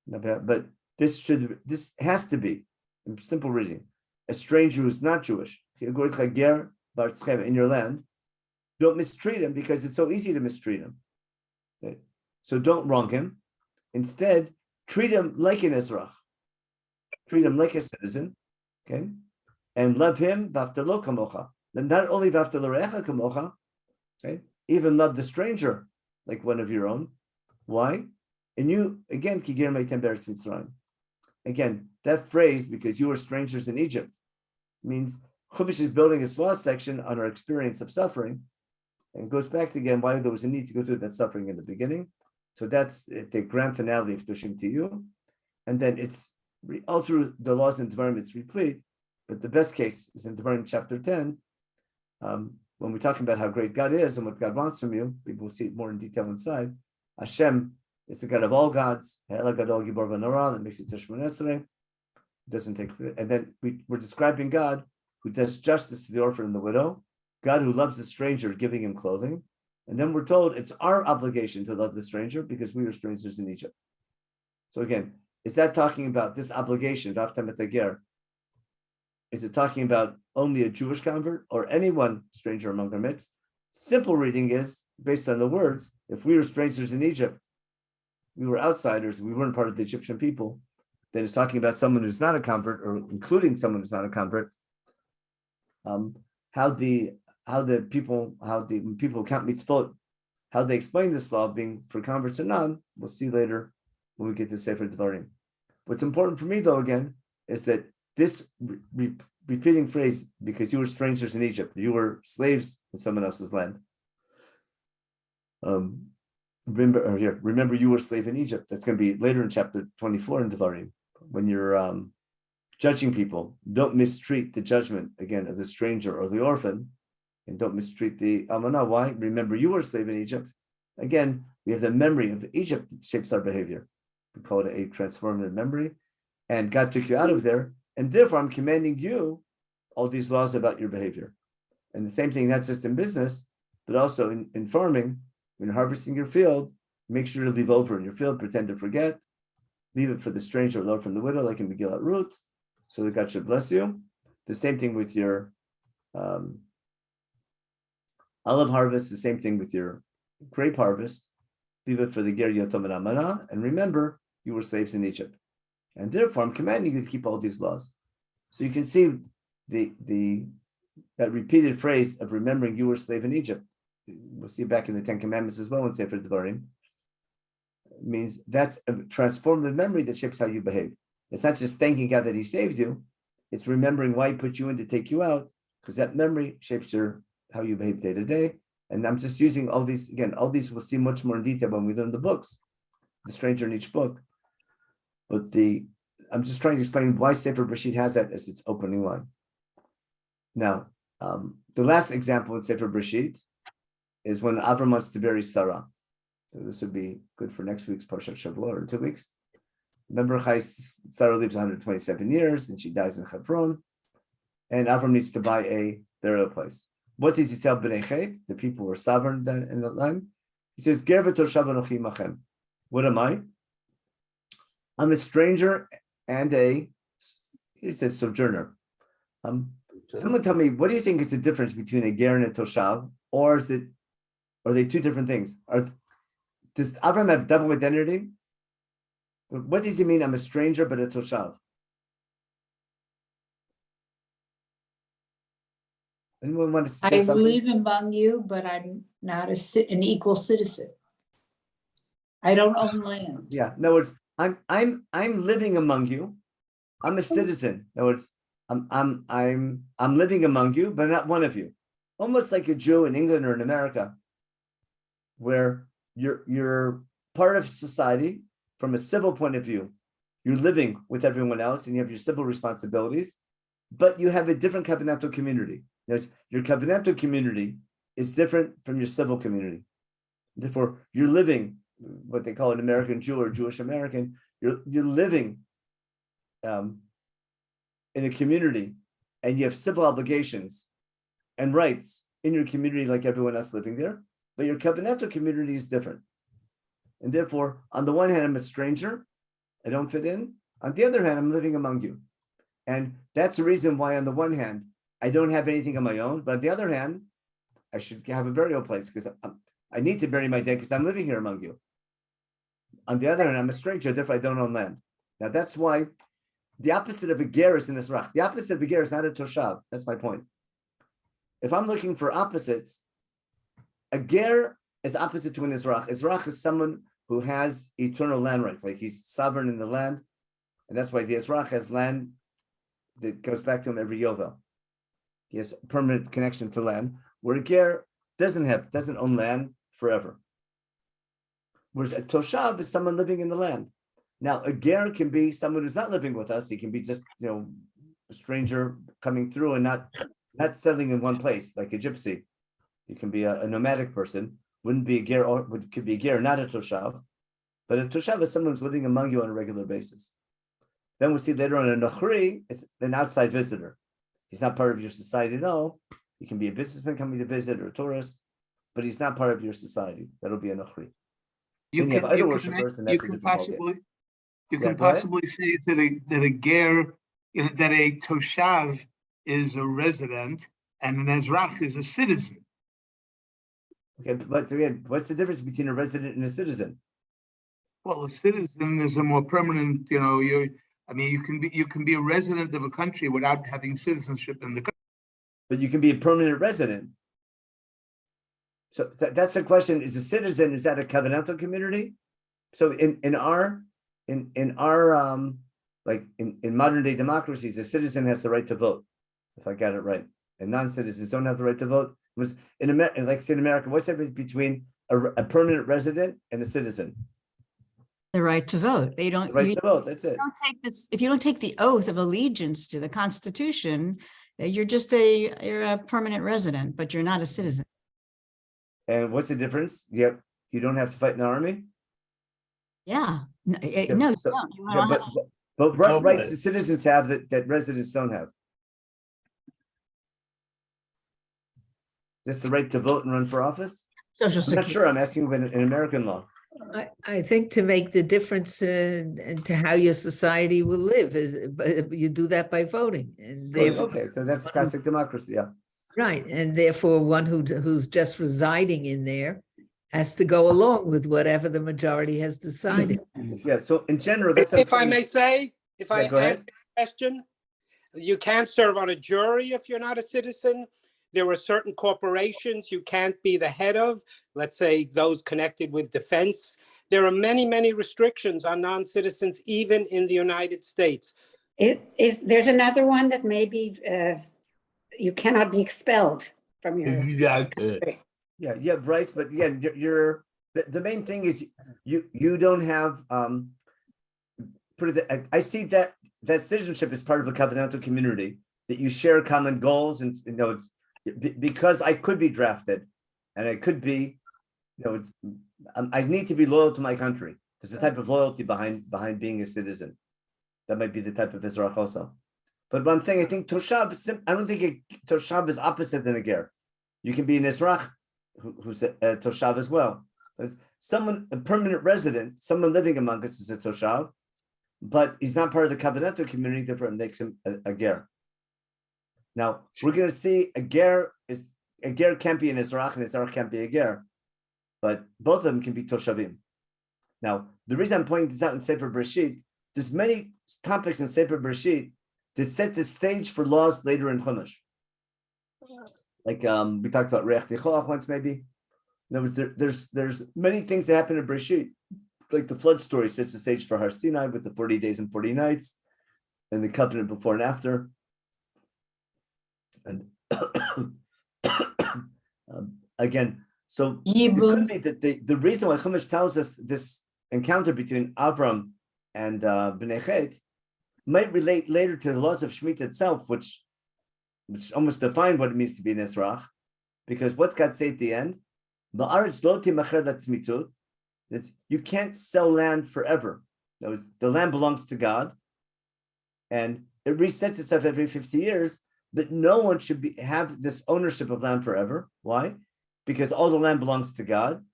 but this has to be in simple reading, a stranger who's not Jewish, in your land, don't mistreat him because it's so easy to mistreat him. Okay? So don't wrong him. Instead, treat him like an Ezrach. Treat him like a citizen. Okay? And love him, v'aftalo kamocha. And not only v'aftalo re'echa kamocha, okay? Even love the stranger like one of your own. Why? And you, again, kigir meitem beretz Mitzrayim. Again, that phrase, because you were strangers in Egypt, means Chumash is building its law section on our experience of suffering, and goes back to, again, why there was a need to go through that suffering in the beginning. So that's the grand finale of Dushim to you. And then it's all through the laws in Devarim, it's replete. But the best case is in Devarim chapter 10, when we're talking about how great God is and what God wants from you. People will see it more in detail inside. Hashem is the God of all gods. That makes it Tishman Esrei. Doesn't take, and then we're describing God who does justice to the orphan and the widow, God who loves the stranger, giving him clothing. And then we're told it's our obligation to love the stranger because we were strangers in Egypt. So again, is that talking about this obligation, Vaftam et Hager? Is it talking about only a Jewish convert or anyone stranger among our midst? Simple reading is, based on the words, if we were strangers in Egypt, we were outsiders, we weren't part of the Egyptian people, then it's talking about someone who's not a convert, or including someone who's not a convert. When people who count mitzvot, how they explain this law being for converts or none, we'll see later when we get to Sefer Devarim. What's important for me, though, again, is that this repeating phrase, because you were strangers in Egypt, you were slaves in someone else's land. Remember you were a slave in Egypt. That's going to be later in chapter 24 in Devarim. When you're judging people, don't mistreat the judgment, again, of the stranger or the orphan, and don't mistreat the almanah. Why? Remember you were a slave in Egypt. Again, we have the memory of Egypt that shapes our behavior. We call it a transformative memory. And God took you out of there, and therefore I'm commanding you all these laws about your behavior. And the same thing, not just in business, but also in farming. When you're harvesting your field, make sure to leave over in your field, pretend to forget, leave it for the stranger, Lord from the widow, like in Megillat Ruth, so that God should bless you. The same thing with your olive harvest, the same thing with your grape harvest, leave it for the Ger Yotom and Amana, and remember, you were slaves in Egypt. And therefore, I'm commanding you to keep all these laws. So you can see that repeated phrase of remembering you were a slave in Egypt. We'll see back in the Ten Commandments as well in Sefer Devarim. It means that's a transformative memory that shapes how you behave. It's not just thanking God that he saved you. It's remembering why he put you in to take you out, because that memory shapes how you behave day to day. And I'm just using all these, again, all these we'll see much more in detail when we learn the books, the stranger in each book. But I'm just trying to explain why Sefer Bereshit has that as its opening line. Now, the last example in Sefer Bereshit is when Avram wants to bury Sarah. So this would be good for next week's Parshat Shavuot, or 2 weeks. Remember, Sarah lives 127 years and she dies in Hebron, and Avram needs to buy a burial place. What does he tell Bnei Chet, the people who were sovereign in that time? He says, Ger v'toshav anochi imachem. What am I? I'm a stranger and he says sojourner. Someone tell me, what do you think is the difference between a ger and a toshav? Or are they two different things? Does Avram have double identity? What does he mean, I'm a stranger but a toshav? Anyone want to suggest I something? live among you, but I'm not an equal citizen. I don't own land. Yeah, in other words, I'm living among you. I'm a citizen. In other words, I'm living among you, but not one of you. Almost like a Jew in England or in America, where you're part of society from a civil point of view. You're living with everyone else and you have your civil responsibilities, but you have a different covenantal community. Your covenantal community is different from your civil community. Therefore, you're living what they call an American Jew or Jewish American. You're living in a community, and you have civil obligations and rights in your community like everyone else living there, but your covenantal community is different. And therefore, on the one hand, I'm a stranger, I don't fit in. On the other hand, I'm living among you. And that's the reason why, on the one hand, I don't have anything on my own, but on the other hand, I should have a burial place because I need to bury my dead because I'm living here among you. On the other hand, I'm a stranger, therefore I don't own land. Now that's why the opposite of a ger is an ezrach. The opposite of a ger is not a toshav. That's my point. If I'm looking for opposites, a ger is opposite to an ezrach. Ezrach is someone who has eternal land rights, like he's sovereign in the land, and that's why the ezrach has land that goes back to him every yovel. He has a permanent connection to land, where a ger doesn't own land forever. Whereas a toshav is someone living in the land. Now, a ger can be someone who's not living with us. He can be just, a stranger coming through and not settling in one place, like a gypsy. You can be a nomadic person. Wouldn't be a ger, or could be a ger, not a toshav. But a toshav is someone who's living among you on a regular basis. Then we see later on a nochri is an outside visitor. He's not part of your society. No, he can be a businessman coming to visit or a tourist, but he's not part of your society. That'll be a nochri. You can possibly say that a ger, that a toshav is a resident and an ezrach is a citizen. Okay, but again, what's the difference between a resident and a citizen? Well, a citizen is a more permanent. You can be a resident of a country without having citizenship in the country. But you can be a permanent resident. So that's the question: is a citizen, is that a covenantal community? So in our modern day democracies, a citizen has the right to vote, if I got it right, and non-citizens don't have the right to vote. It was in America, like say in America, what's the difference between a permanent resident and a citizen? The right to vote. They don't. The right to vote. That's it. Don't take this. If you don't take the oath of allegiance to the Constitution, you're you're a permanent resident, but you're not a citizen. And what's the difference? You don't have to fight in the army. Yeah. No, Yeah, you so- don't. You Yeah, don't but have- but rights the citizens have that residents don't have. Just the right to vote and run for office? Social I'm not security. sure. I'm asking about in American law. I think to make the difference to how your society will live but you do that by voting, and therefore, Okay, so that's classic democracy. Yeah. right, and therefore one who's just residing in there has to go along with whatever the majority has decided. Yeah. So in general, that's what I'm If I saying. may say, if I go ahead. answer the question, you can't serve on a jury if you're not a citizen. There are certain corporations you can't be the head of, let's say those connected with defense. There are many, many restrictions on non-citizens, even in the United States. There's another one that maybe you cannot be expelled from your Exactly. country. Yeah, you have rights, but again, the main thing is you don't have I see that citizenship is part of a covenantal community, that you share common goals, and it's because I could be drafted and I could be, I need to be loyal to my country. There's a type of loyalty behind being a citizen. That might be the type of ezrach also. But what I'm saying, I think toshav, I don't think a toshav is opposite than a ger. You can be an ezrach who's a toshav as well. Someone, a permanent resident, someone living among us is a toshav, but he's not part of the covenantal community, therefore it makes him a ger. Now, we're going to see a ger can't be an ezrach, and an ezrach can't be a ger, but both of them can be toshavim. Now, the reason I'm pointing this out in Sefer Bereshit, there's many topics in Sefer Bereshit that set the stage for laws later in Chumash. Like we talked about Reach Nichoach once, maybe. In other words, there's many things that happen in Bereshit, like the flood story sets the stage for Har Sinai with the 40 days and 40 nights, and the covenant before and after. And again, so it could be that the reason why Chumash tells us this encounter between Avram and Bnei Chet might relate later to the laws of Shemitah itself, which almost define what it means to be an ezrach, because what's God say at the end? You can't sell land forever. The land belongs to God, and it resets itself every 50 years, but no one should have this ownership of land forever. Why? Because all the land belongs to God.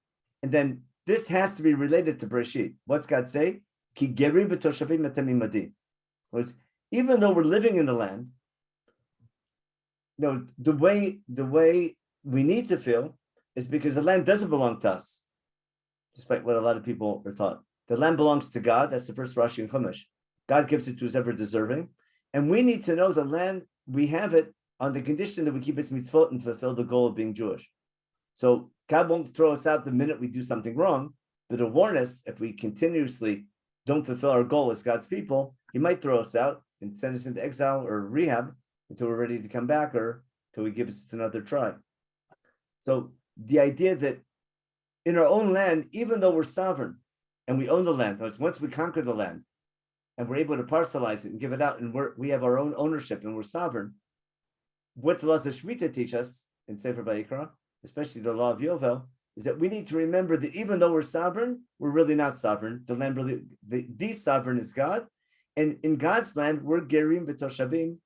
And then this has to be related to Bereshit. What's God say? Ki geri v'toshavim atem imadi. even though we're living in the land, the way we need to feel is because the land doesn't belong to us, despite what a lot of people are taught. The land belongs to God. That's the first Rashi in Chumash. God gives it to who's ever deserving. And we need to know the land, we have it on the condition that we keep its mitzvot and fulfill the goal of being Jewish. So God won't throw us out the minute we do something wrong, but to warn us, if we continuously don't fulfill our goal as God's people, He might throw us out and send us into exile or rehab until we're ready to come back or until He gives us another try. So the idea that in our own land, even though we're sovereign and we own the land, once we conquer the land and we're able to parcelize it and give it out, and we have our own ownership and we're sovereign, what the laws of Shemitah teach us in Sefer Vayikra, especially the law of Yovel, is that we need to remember that even though we're sovereign, we're really not sovereign. The land really, the sovereign is God. And in God's land, we're Gerim B'Toshavim,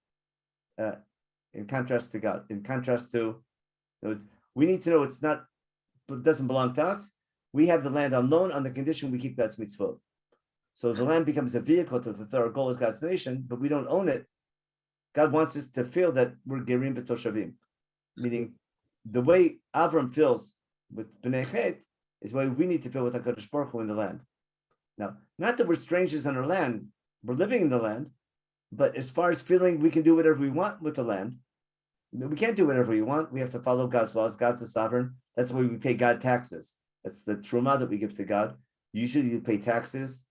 in contrast to God, in contrast to, we need to know it doesn't belong to us. We have the land on loan on the condition we keep God's mitzvot. So the land becomes a vehicle to fulfill our goal as God's nation, but we don't own it. God wants us to feel that we're Gerim B'Toshavim, meaning the way Avram feels with B'nai Chet is why we need to feel with HaKadosh Baruch Hu in the land. Now, not that we're strangers in our land, we're living in the land, but as far as feeling we can do whatever we want with the land, we can't do whatever we want. We have to follow God's laws. God's the sovereign. That's why we pay God taxes. That's the truma that we give to God. Usually you pay taxes.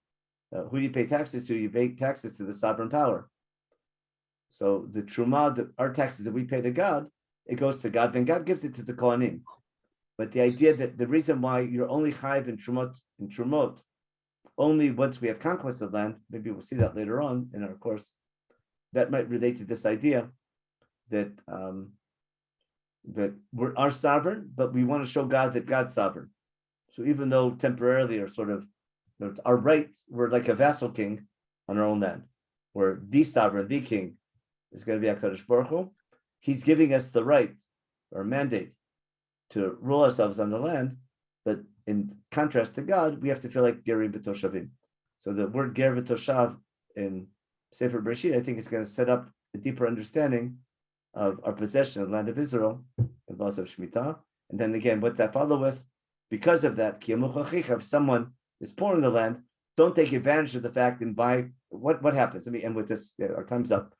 Who do you pay taxes to? You pay taxes to the sovereign power. So the truma, our taxes that we pay to God, it goes to God, then God gives it to the Kohanim. But the idea that the reason why you're only chayiv in trumot, only once we have conquest of land, maybe we'll see that later on in our course, that might relate to this idea that that we're our sovereign, but we want to show God that God's sovereign. So even though temporarily or sort of our right, we're like a vassal king on our own land, where the sovereign, the king, is going to be HaKadosh Baruch Hu. He's giving us the right or mandate to rule ourselves on the land, but in contrast to God, we have to feel like Gerim B'Toshavim. So the word Ger V'Toshav in Sefer Bereshit, I think, is going to set up a deeper understanding of our possession of the land of Israel, the laws of Shemitah. And then again, what that follow with, because of that, if someone is poor in the land, don't take advantage of the fact and buy. What happens? Let me end with this. Our time's up.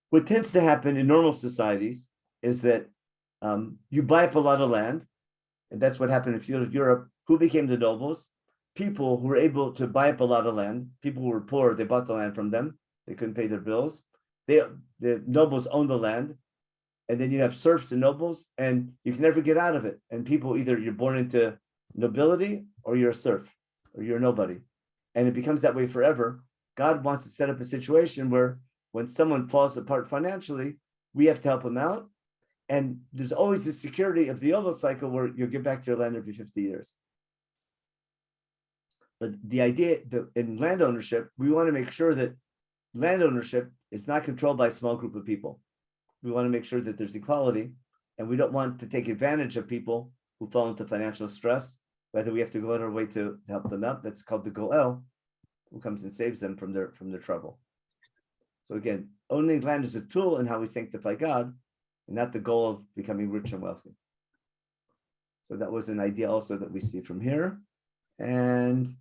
What tends to happen in normal societies is that you buy up a lot of land, and that's what happened in Europe. Who became the nobles? People who were able to buy up a lot of land. People who were poor, they bought the land from them. They couldn't pay their bills. The nobles owned the land, and then you have serfs and nobles, and you can never get out of it. And people, either you're born into nobility or you're a serf or you're nobody. And it becomes that way forever. God wants to set up a situation where when someone falls apart financially, we have to help them out. And there's always the security of the Yovel cycle where you'll get back to your land every 50 years. But the idea that in land ownership, we want to make sure that land ownership is not controlled by a small group of people. We want to make sure that there's equality, and we don't want to take advantage of people who fall into financial stress. Whether we have to go out of our way to help them out, that's called the Goel, who comes and saves them from their trouble. So again, owning land is a tool in how we sanctify God, and not the goal of becoming rich and wealthy. So that was an idea also that we see from here. And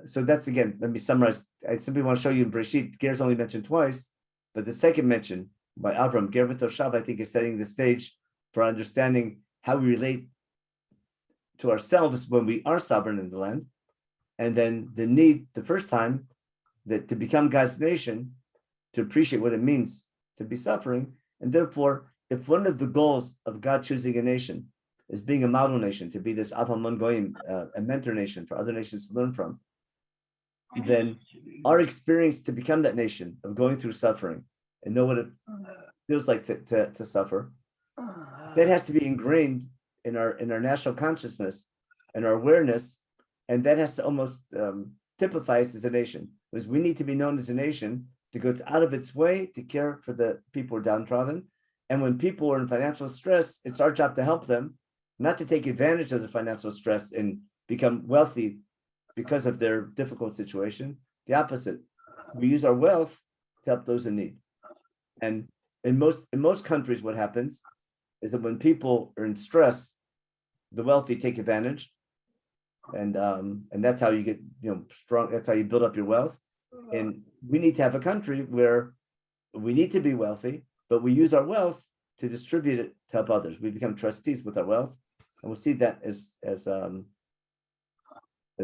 so that's, again, let me summarize. I simply want to show you in Bereshit, Ger's only mentioned twice, but the second mention by Avram, Ger V'Toshav, I think is setting the stage for understanding how we relate to ourselves when we are sovereign in the land. And then the need, the first time, that to become God's nation, to appreciate what it means to be suffering. And therefore, if one of the goals of God choosing a nation is being a model nation, to be this Av Hamon Goyim, a mentor nation for other nations to learn from, then our experience to become that nation of going through suffering and know what it feels like to suffer, that has to be ingrained in our national consciousness and our awareness, and that has to almost typify us as a nation, because we need to be known as a nation to go out of its way to care for the people who are downtrodden. And when people are in financial stress, it's our job to help them, not to take advantage of the financial stress and become wealthy because of their difficult situation. The opposite. We use our wealth to help those in need. And in most countries, what happens is that when people are in stress, the wealthy take advantage, and that's how you get strong. That's how you build up your wealth. And we need to have a country where we need to be wealthy, but we use our wealth to distribute it to help others. We become trustees with our wealth, and we'll see that as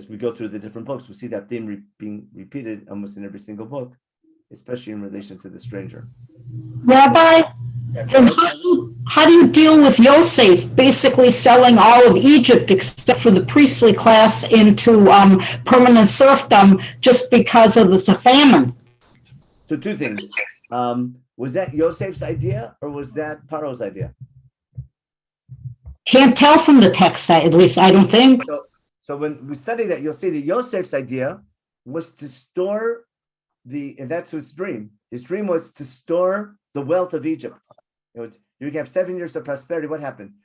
we go through the different books. We'll see that theme being repeated almost in every single book, especially in relation to the stranger. Rabbi, then how do you deal with Yosef basically selling all of Egypt except for the priestly class into permanent serfdom just because of the famine? So two things. Was that Yosef's idea or was that Paro's idea? Can't tell from the text, at least I don't think. So when we study that, you'll see that Yosef's idea was to store and that's his dream. His dream was to store the wealth of Egypt. You have 7 years of prosperity. What happened?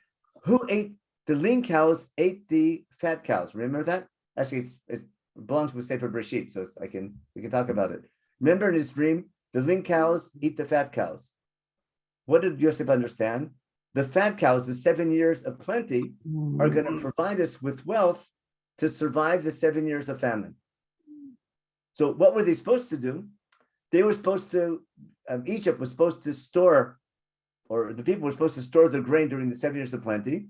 Who ate the lean cows? Ate the fat cows. Remember that? Actually, it belongs with Sefer Bereshit, so we can talk about it. Remember in his dream, the lean cows eat the fat cows. What did Yosef understand? The fat cows, the 7 years of plenty, are going to provide us with wealth to survive the 7 years of famine. So what were they supposed to do? They were supposed to, Egypt was supposed to store, or the people were supposed to store their grain during the 7 years of plenty.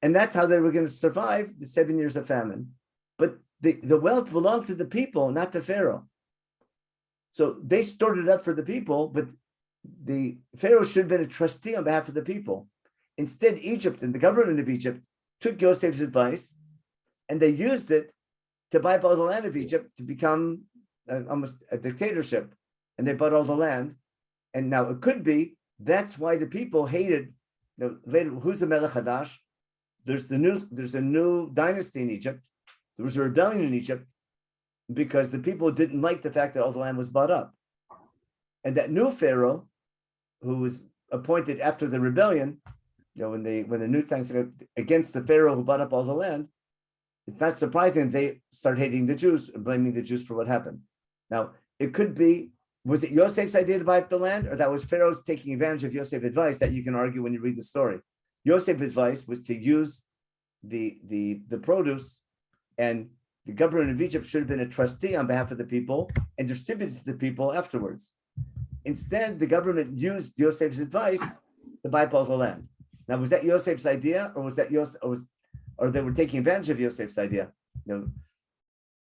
And that's how they were going to survive the 7 years of famine. But the wealth belonged to the people, not to Pharaoh. So they stored it up for the people, but the Pharaoh should have been a trustee on behalf of the people. Instead, Egypt and the government of Egypt took Yosef's advice and they used it to buy up all the land of Egypt to become almost a dictatorship. And they bought all the land. And now it could be that's why the people hated later. Who's the Melech Hadash? There's a new dynasty in Egypt. There was a rebellion in Egypt because the people didn't like the fact that all the land was bought up. And that new Pharaoh, who was appointed after the rebellion, when the new tanks against the Pharaoh who bought up all the land, it's not surprising they start hating the Jews and blaming the Jews for what happened. Now, it could be, was it Yosef's idea to buy up the land, or that was Pharaoh's taking advantage of Yosef's advice? That you can argue when you read the story. Yosef's advice was to use the produce, and the government of Egypt should have been a trustee on behalf of the people and distributed to the people afterwards. Instead, the government used Yosef's advice to buy up all the land. Now, was that Yosef's idea, or was that or they were taking advantage of Yosef's idea?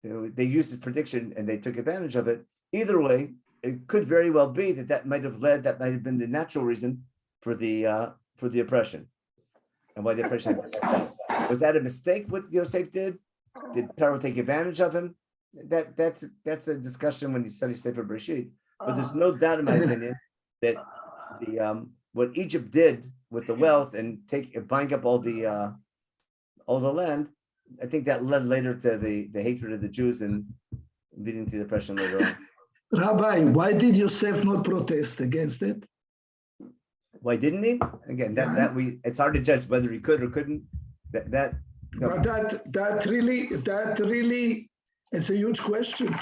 They used his prediction and they took advantage of it. Either way, it could very well be that might have been the natural reason for the oppression, and why the oppression happened. Was that a mistake? What Yosef did? Did Pharaoh take advantage of him? That's a discussion when you study Sefer Bereshit. But there's no doubt, in my opinion, that what Egypt did with the wealth and buying up all the land, I think that led later to the hatred of the Jews and leading to the oppression later on. Rabbi, why did Yosef not protest against it? Why didn't he? Again, it's hard to judge whether he could or couldn't. But that really, it's a huge question.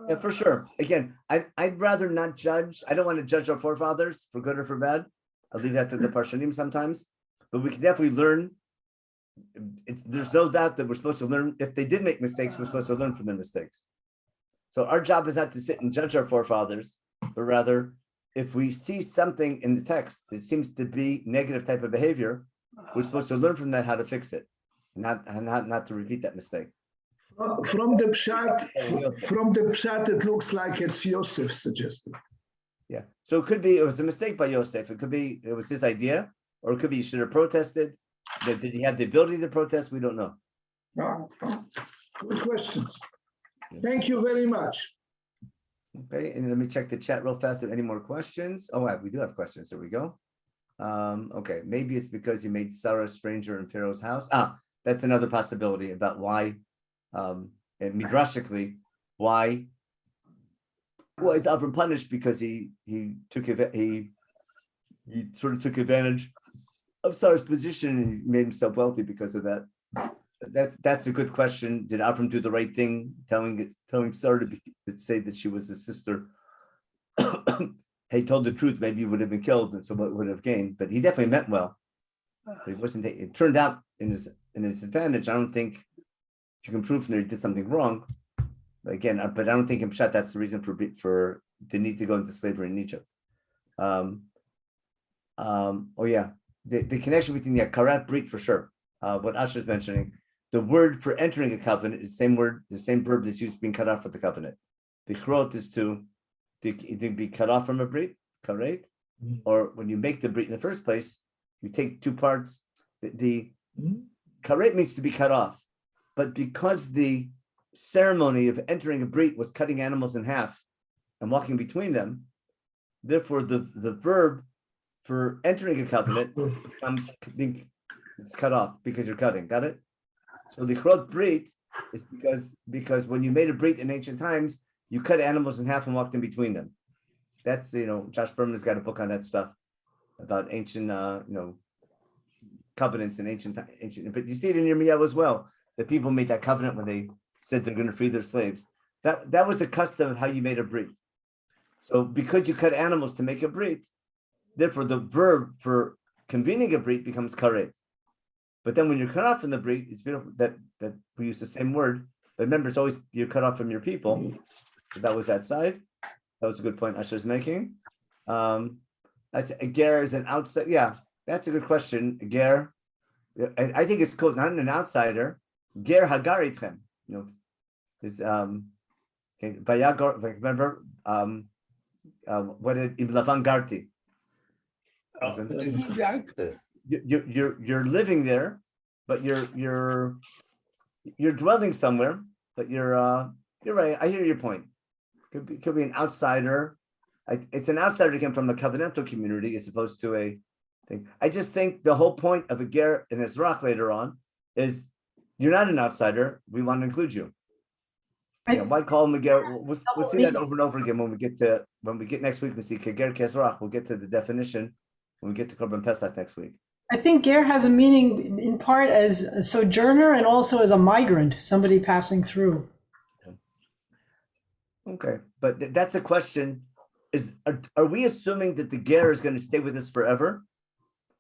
Yeah, for sure. Again, I'd rather not judge. I don't want to judge our forefathers for good or for bad. I'll leave that to the Parshanim sometimes. But we can definitely learn. There's no doubt that we're supposed to learn. If they did make mistakes, we're supposed to learn from their mistakes. So our job is not to sit and judge our forefathers, but rather, if we see something in the text that seems to be negative type of behavior, we're supposed to learn from that how to fix it, not to repeat that mistake. From the pshat, it looks like it's Yosef suggested. Yeah. So it could be it was a mistake by Yosef. It could be it was his idea, or it could be he should have protested. Did he have the ability to protest? We don't know. Good questions. Thank you very much. Okay, and let me check the chat real fast. If any more questions? Oh, we do have questions. There we go. Okay, maybe it's because he made Sarah a stranger in Pharaoh's house. That's another possibility about why, and midrashically, why is Avram punished because he sort of took advantage of Sarah's position and he made himself wealthy because of that. That's a good question. Did Avram do the right thing, telling Sarah to say that she was his sister? he told the truth, maybe he would have been killed, and so what would have gained. But he definitely meant well. But he wasn't. It turned out in his advantage. I don't think you can prove that he did something wrong. But again, but I don't think in Pshat that's the reason for the need to go into slavery in Egypt. Oh yeah, the connection between the karat brit for sure. What Asher's mentioning, the word for entering a covenant is the same word, the same verb that's used being cut off for the covenant. The chrot is to either be cut off from a brit, karet, or when you make the brit in the first place, you take two parts. The karet means to be cut off, but because the ceremony of entering a brit was cutting animals in half and walking between them, therefore the verb for entering a covenant becomes it's cut off because you're cutting. Got it? So the chrot brit is because when you made a brit in ancient times, you cut animals in half and walked in between them. That's Josh Berman's got a book on that stuff about ancient covenants in ancient. But you see it in Yirmiyahu as well. The people made that covenant when they said they're going to free their slaves. That was a custom of how you made a brit. So because you cut animals to make a brit, therefore the verb for convening a brit becomes karet. But then when you're cut off from the brit, it's beautiful that we use the same word. But remember, it's always you're cut off from your people. So that was that side. That was a good point Asher's making. I said a ger is an outside. Yeah, that's a good question. A ger, I think it's called not an outsider. Ger hagaritchem. Is remember what did Lavan Garti? Exactly. You're living there, but you're dwelling somewhere, but you're right. I hear your point. Could be an outsider. It's an outsider who came from a covenantal community as opposed to a thing. I just think the whole point of a ger and Ezrach later on is you're not an outsider. We want to include you. Why call him a ger? We'll see that over and over again when we get next week. We see ger kesrach. We'll get to the definition when we get to Korban Pesach next week. I think ger has a meaning in part as a sojourner and also as a migrant, somebody passing through. Okay, but that's a question. Are we assuming that the ger is going to stay with us forever?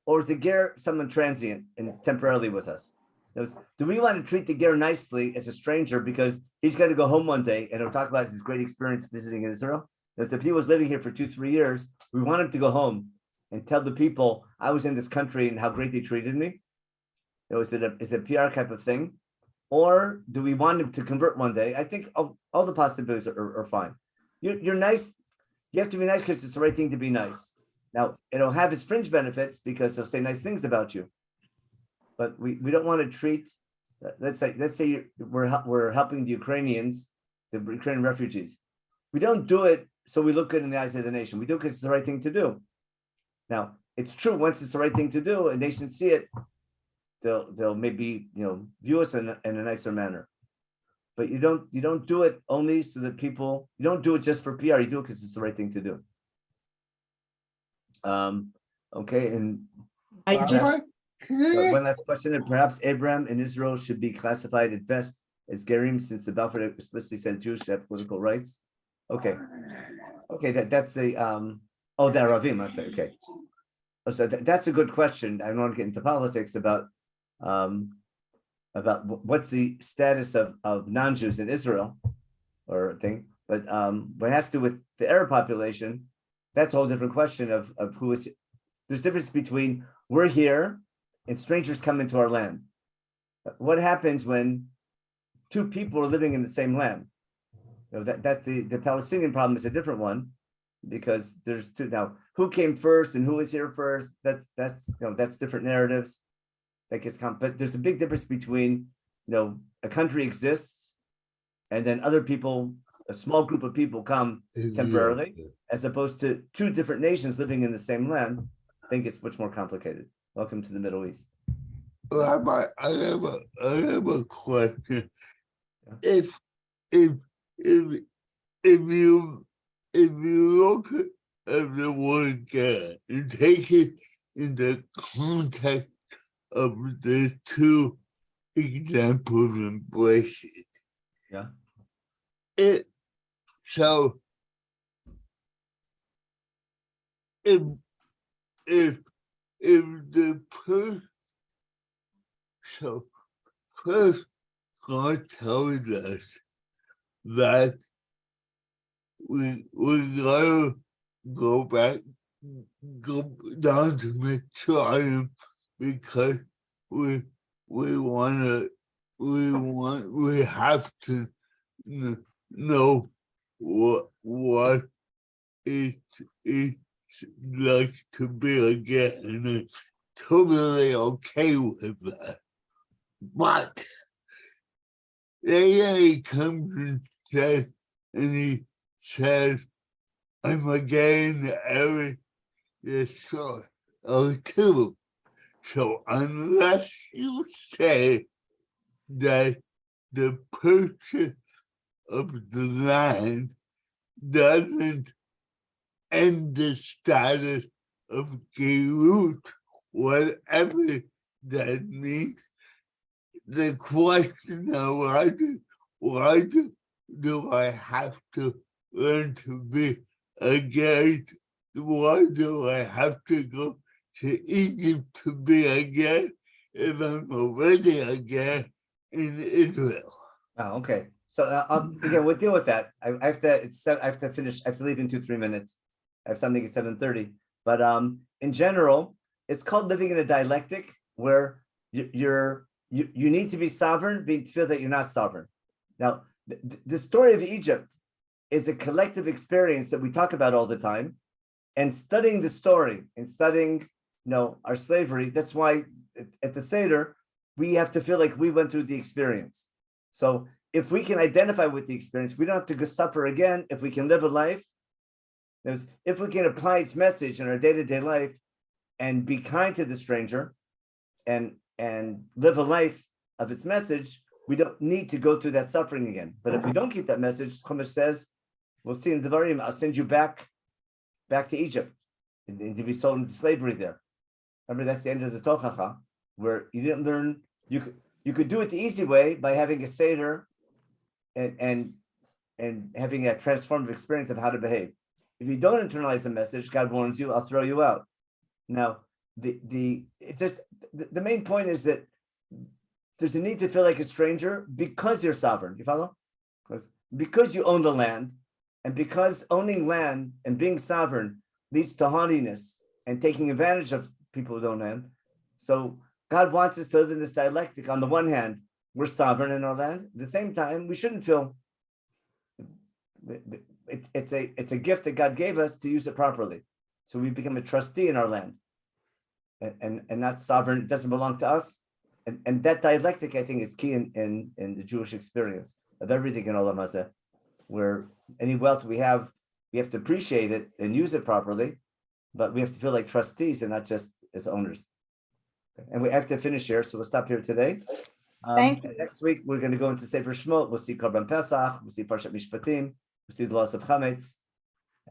Or is the ger someone transient and temporarily with us? Do we want to treat the ger nicely as a stranger because he's going to go home one day and he'll talk about his great experience visiting Israel? Because if he was living here for 2-3 years, we want him to go home and tell the people, I was in this country and how great they treated me. Is it a PR type of thing? Or do we want him to convert one day? I think all the possibilities are fine. You're nice. You have to be nice because it's the right thing to be nice. Now, it'll have its fringe benefits because they'll say nice things about you. But we don't want to treat, let's say we're helping the Ukrainians, the Ukrainian refugees. We don't do it so we look good in the eyes of the nation. We do it because it's the right thing to do. Now, it's true, once it's the right thing to do, and nations see it, they'll maybe view us in a nicer manner. But you don't do it only so that people, you don't do it just for PR, you do it because it's the right thing to do. Okay, and I just one last question, and perhaps Abraham and Israel should be classified at best as Gerim, since the Balfour explicitly said Jews should have political rights. Okay, that's a the Aravim, I say. Okay, so that's a good question. I don't want to get into politics about what's the status of non-Jews in Israel or thing, but what has to do with the Arab population, that's a whole different question of who is. There's a difference between we're here and strangers come into our land. What happens when two people are living in the same land? That's the Palestinian problem is a different one, because there's two now. Who came first and who was here first? That's different narratives. That gets but there's a big difference between a country exists and then other people, a small group of people come temporarily, as opposed to two different nations living in the same land. I think it's much more complicated. Welcome to the Middle East. Rabbi, I have a question. If you look at the word God and take it in the context of the two examples in Brexit, yeah. So if the person, so first God tells us that we're gonna go down to Mitzrayim because we have to know what it's like to be again, and I'm totally okay with that. But then he comes and he says, I'm again every destroy too. So unless you say that the purchase of the land doesn't end the status of Gerut, whatever that means, the question of why do I have to learn to be a Ger? Why do I have to go to Egypt to be a Ger if I'm already a Ger in Israel? Oh, okay. So again, we'll deal with that. I have to finish. I have to leave in 2-3 minutes. I have something at 7:30. But in general, it's called living in a dialectic where you need to be sovereign, but feel that you're not sovereign. Now, the story of Egypt is a collective experience that we talk about all the time, and studying the story and studying, our slavery. That's why at the Seder we have to feel like we went through the experience. So if we can identify with the experience, we don't have to go suffer again. If we can live a life, if we can apply its message in our day-to-day life and be kind to the stranger and live a life of its message, we don't need to go through that suffering again. But if we don't keep that message, Chumash says, we'll see in Devarim, I'll send you back to Egypt and to be sold into slavery there. Remember, that's the end of the Tochacha, where you didn't learn. You could do it the easy way by having a Seder and having a transformative experience of how to behave. If you don't internalize the message, God warns you, I'll throw you out. Now, it's just the main point is that there's a need to feel like a stranger because you're sovereign. You follow? Because you own the land, and because owning land and being sovereign leads to haughtiness and taking advantage of people who don't land. So God wants us to live in this dialectic. On the one hand, we're sovereign in our land. At the same time, we shouldn't feel it's a gift that God gave us to use it properly. So we become a trustee in our land, and not sovereign. It doesn't belong to us. And that dialectic, I think, is key in the Jewish experience of everything in Olam Hazeh, where any wealth we have to appreciate it and use it properly, but we have to feel like trustees and not just as owners. And we have to finish here, so we'll stop here today. Thank you. Next week, we're going to go into Sefer Shemot. We'll see Korban Pesach, we'll see Parshat Mishpatim, we'll see the loss of Chametz,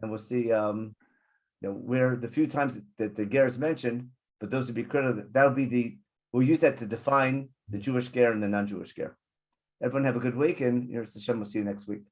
and we'll see where the few times that the ger is mentioned, but those would be critical. That'll be we'll use that to define the Jewish ger and the non-Jewish ger. Everyone have a good week, and Hashem, we'll see you next week.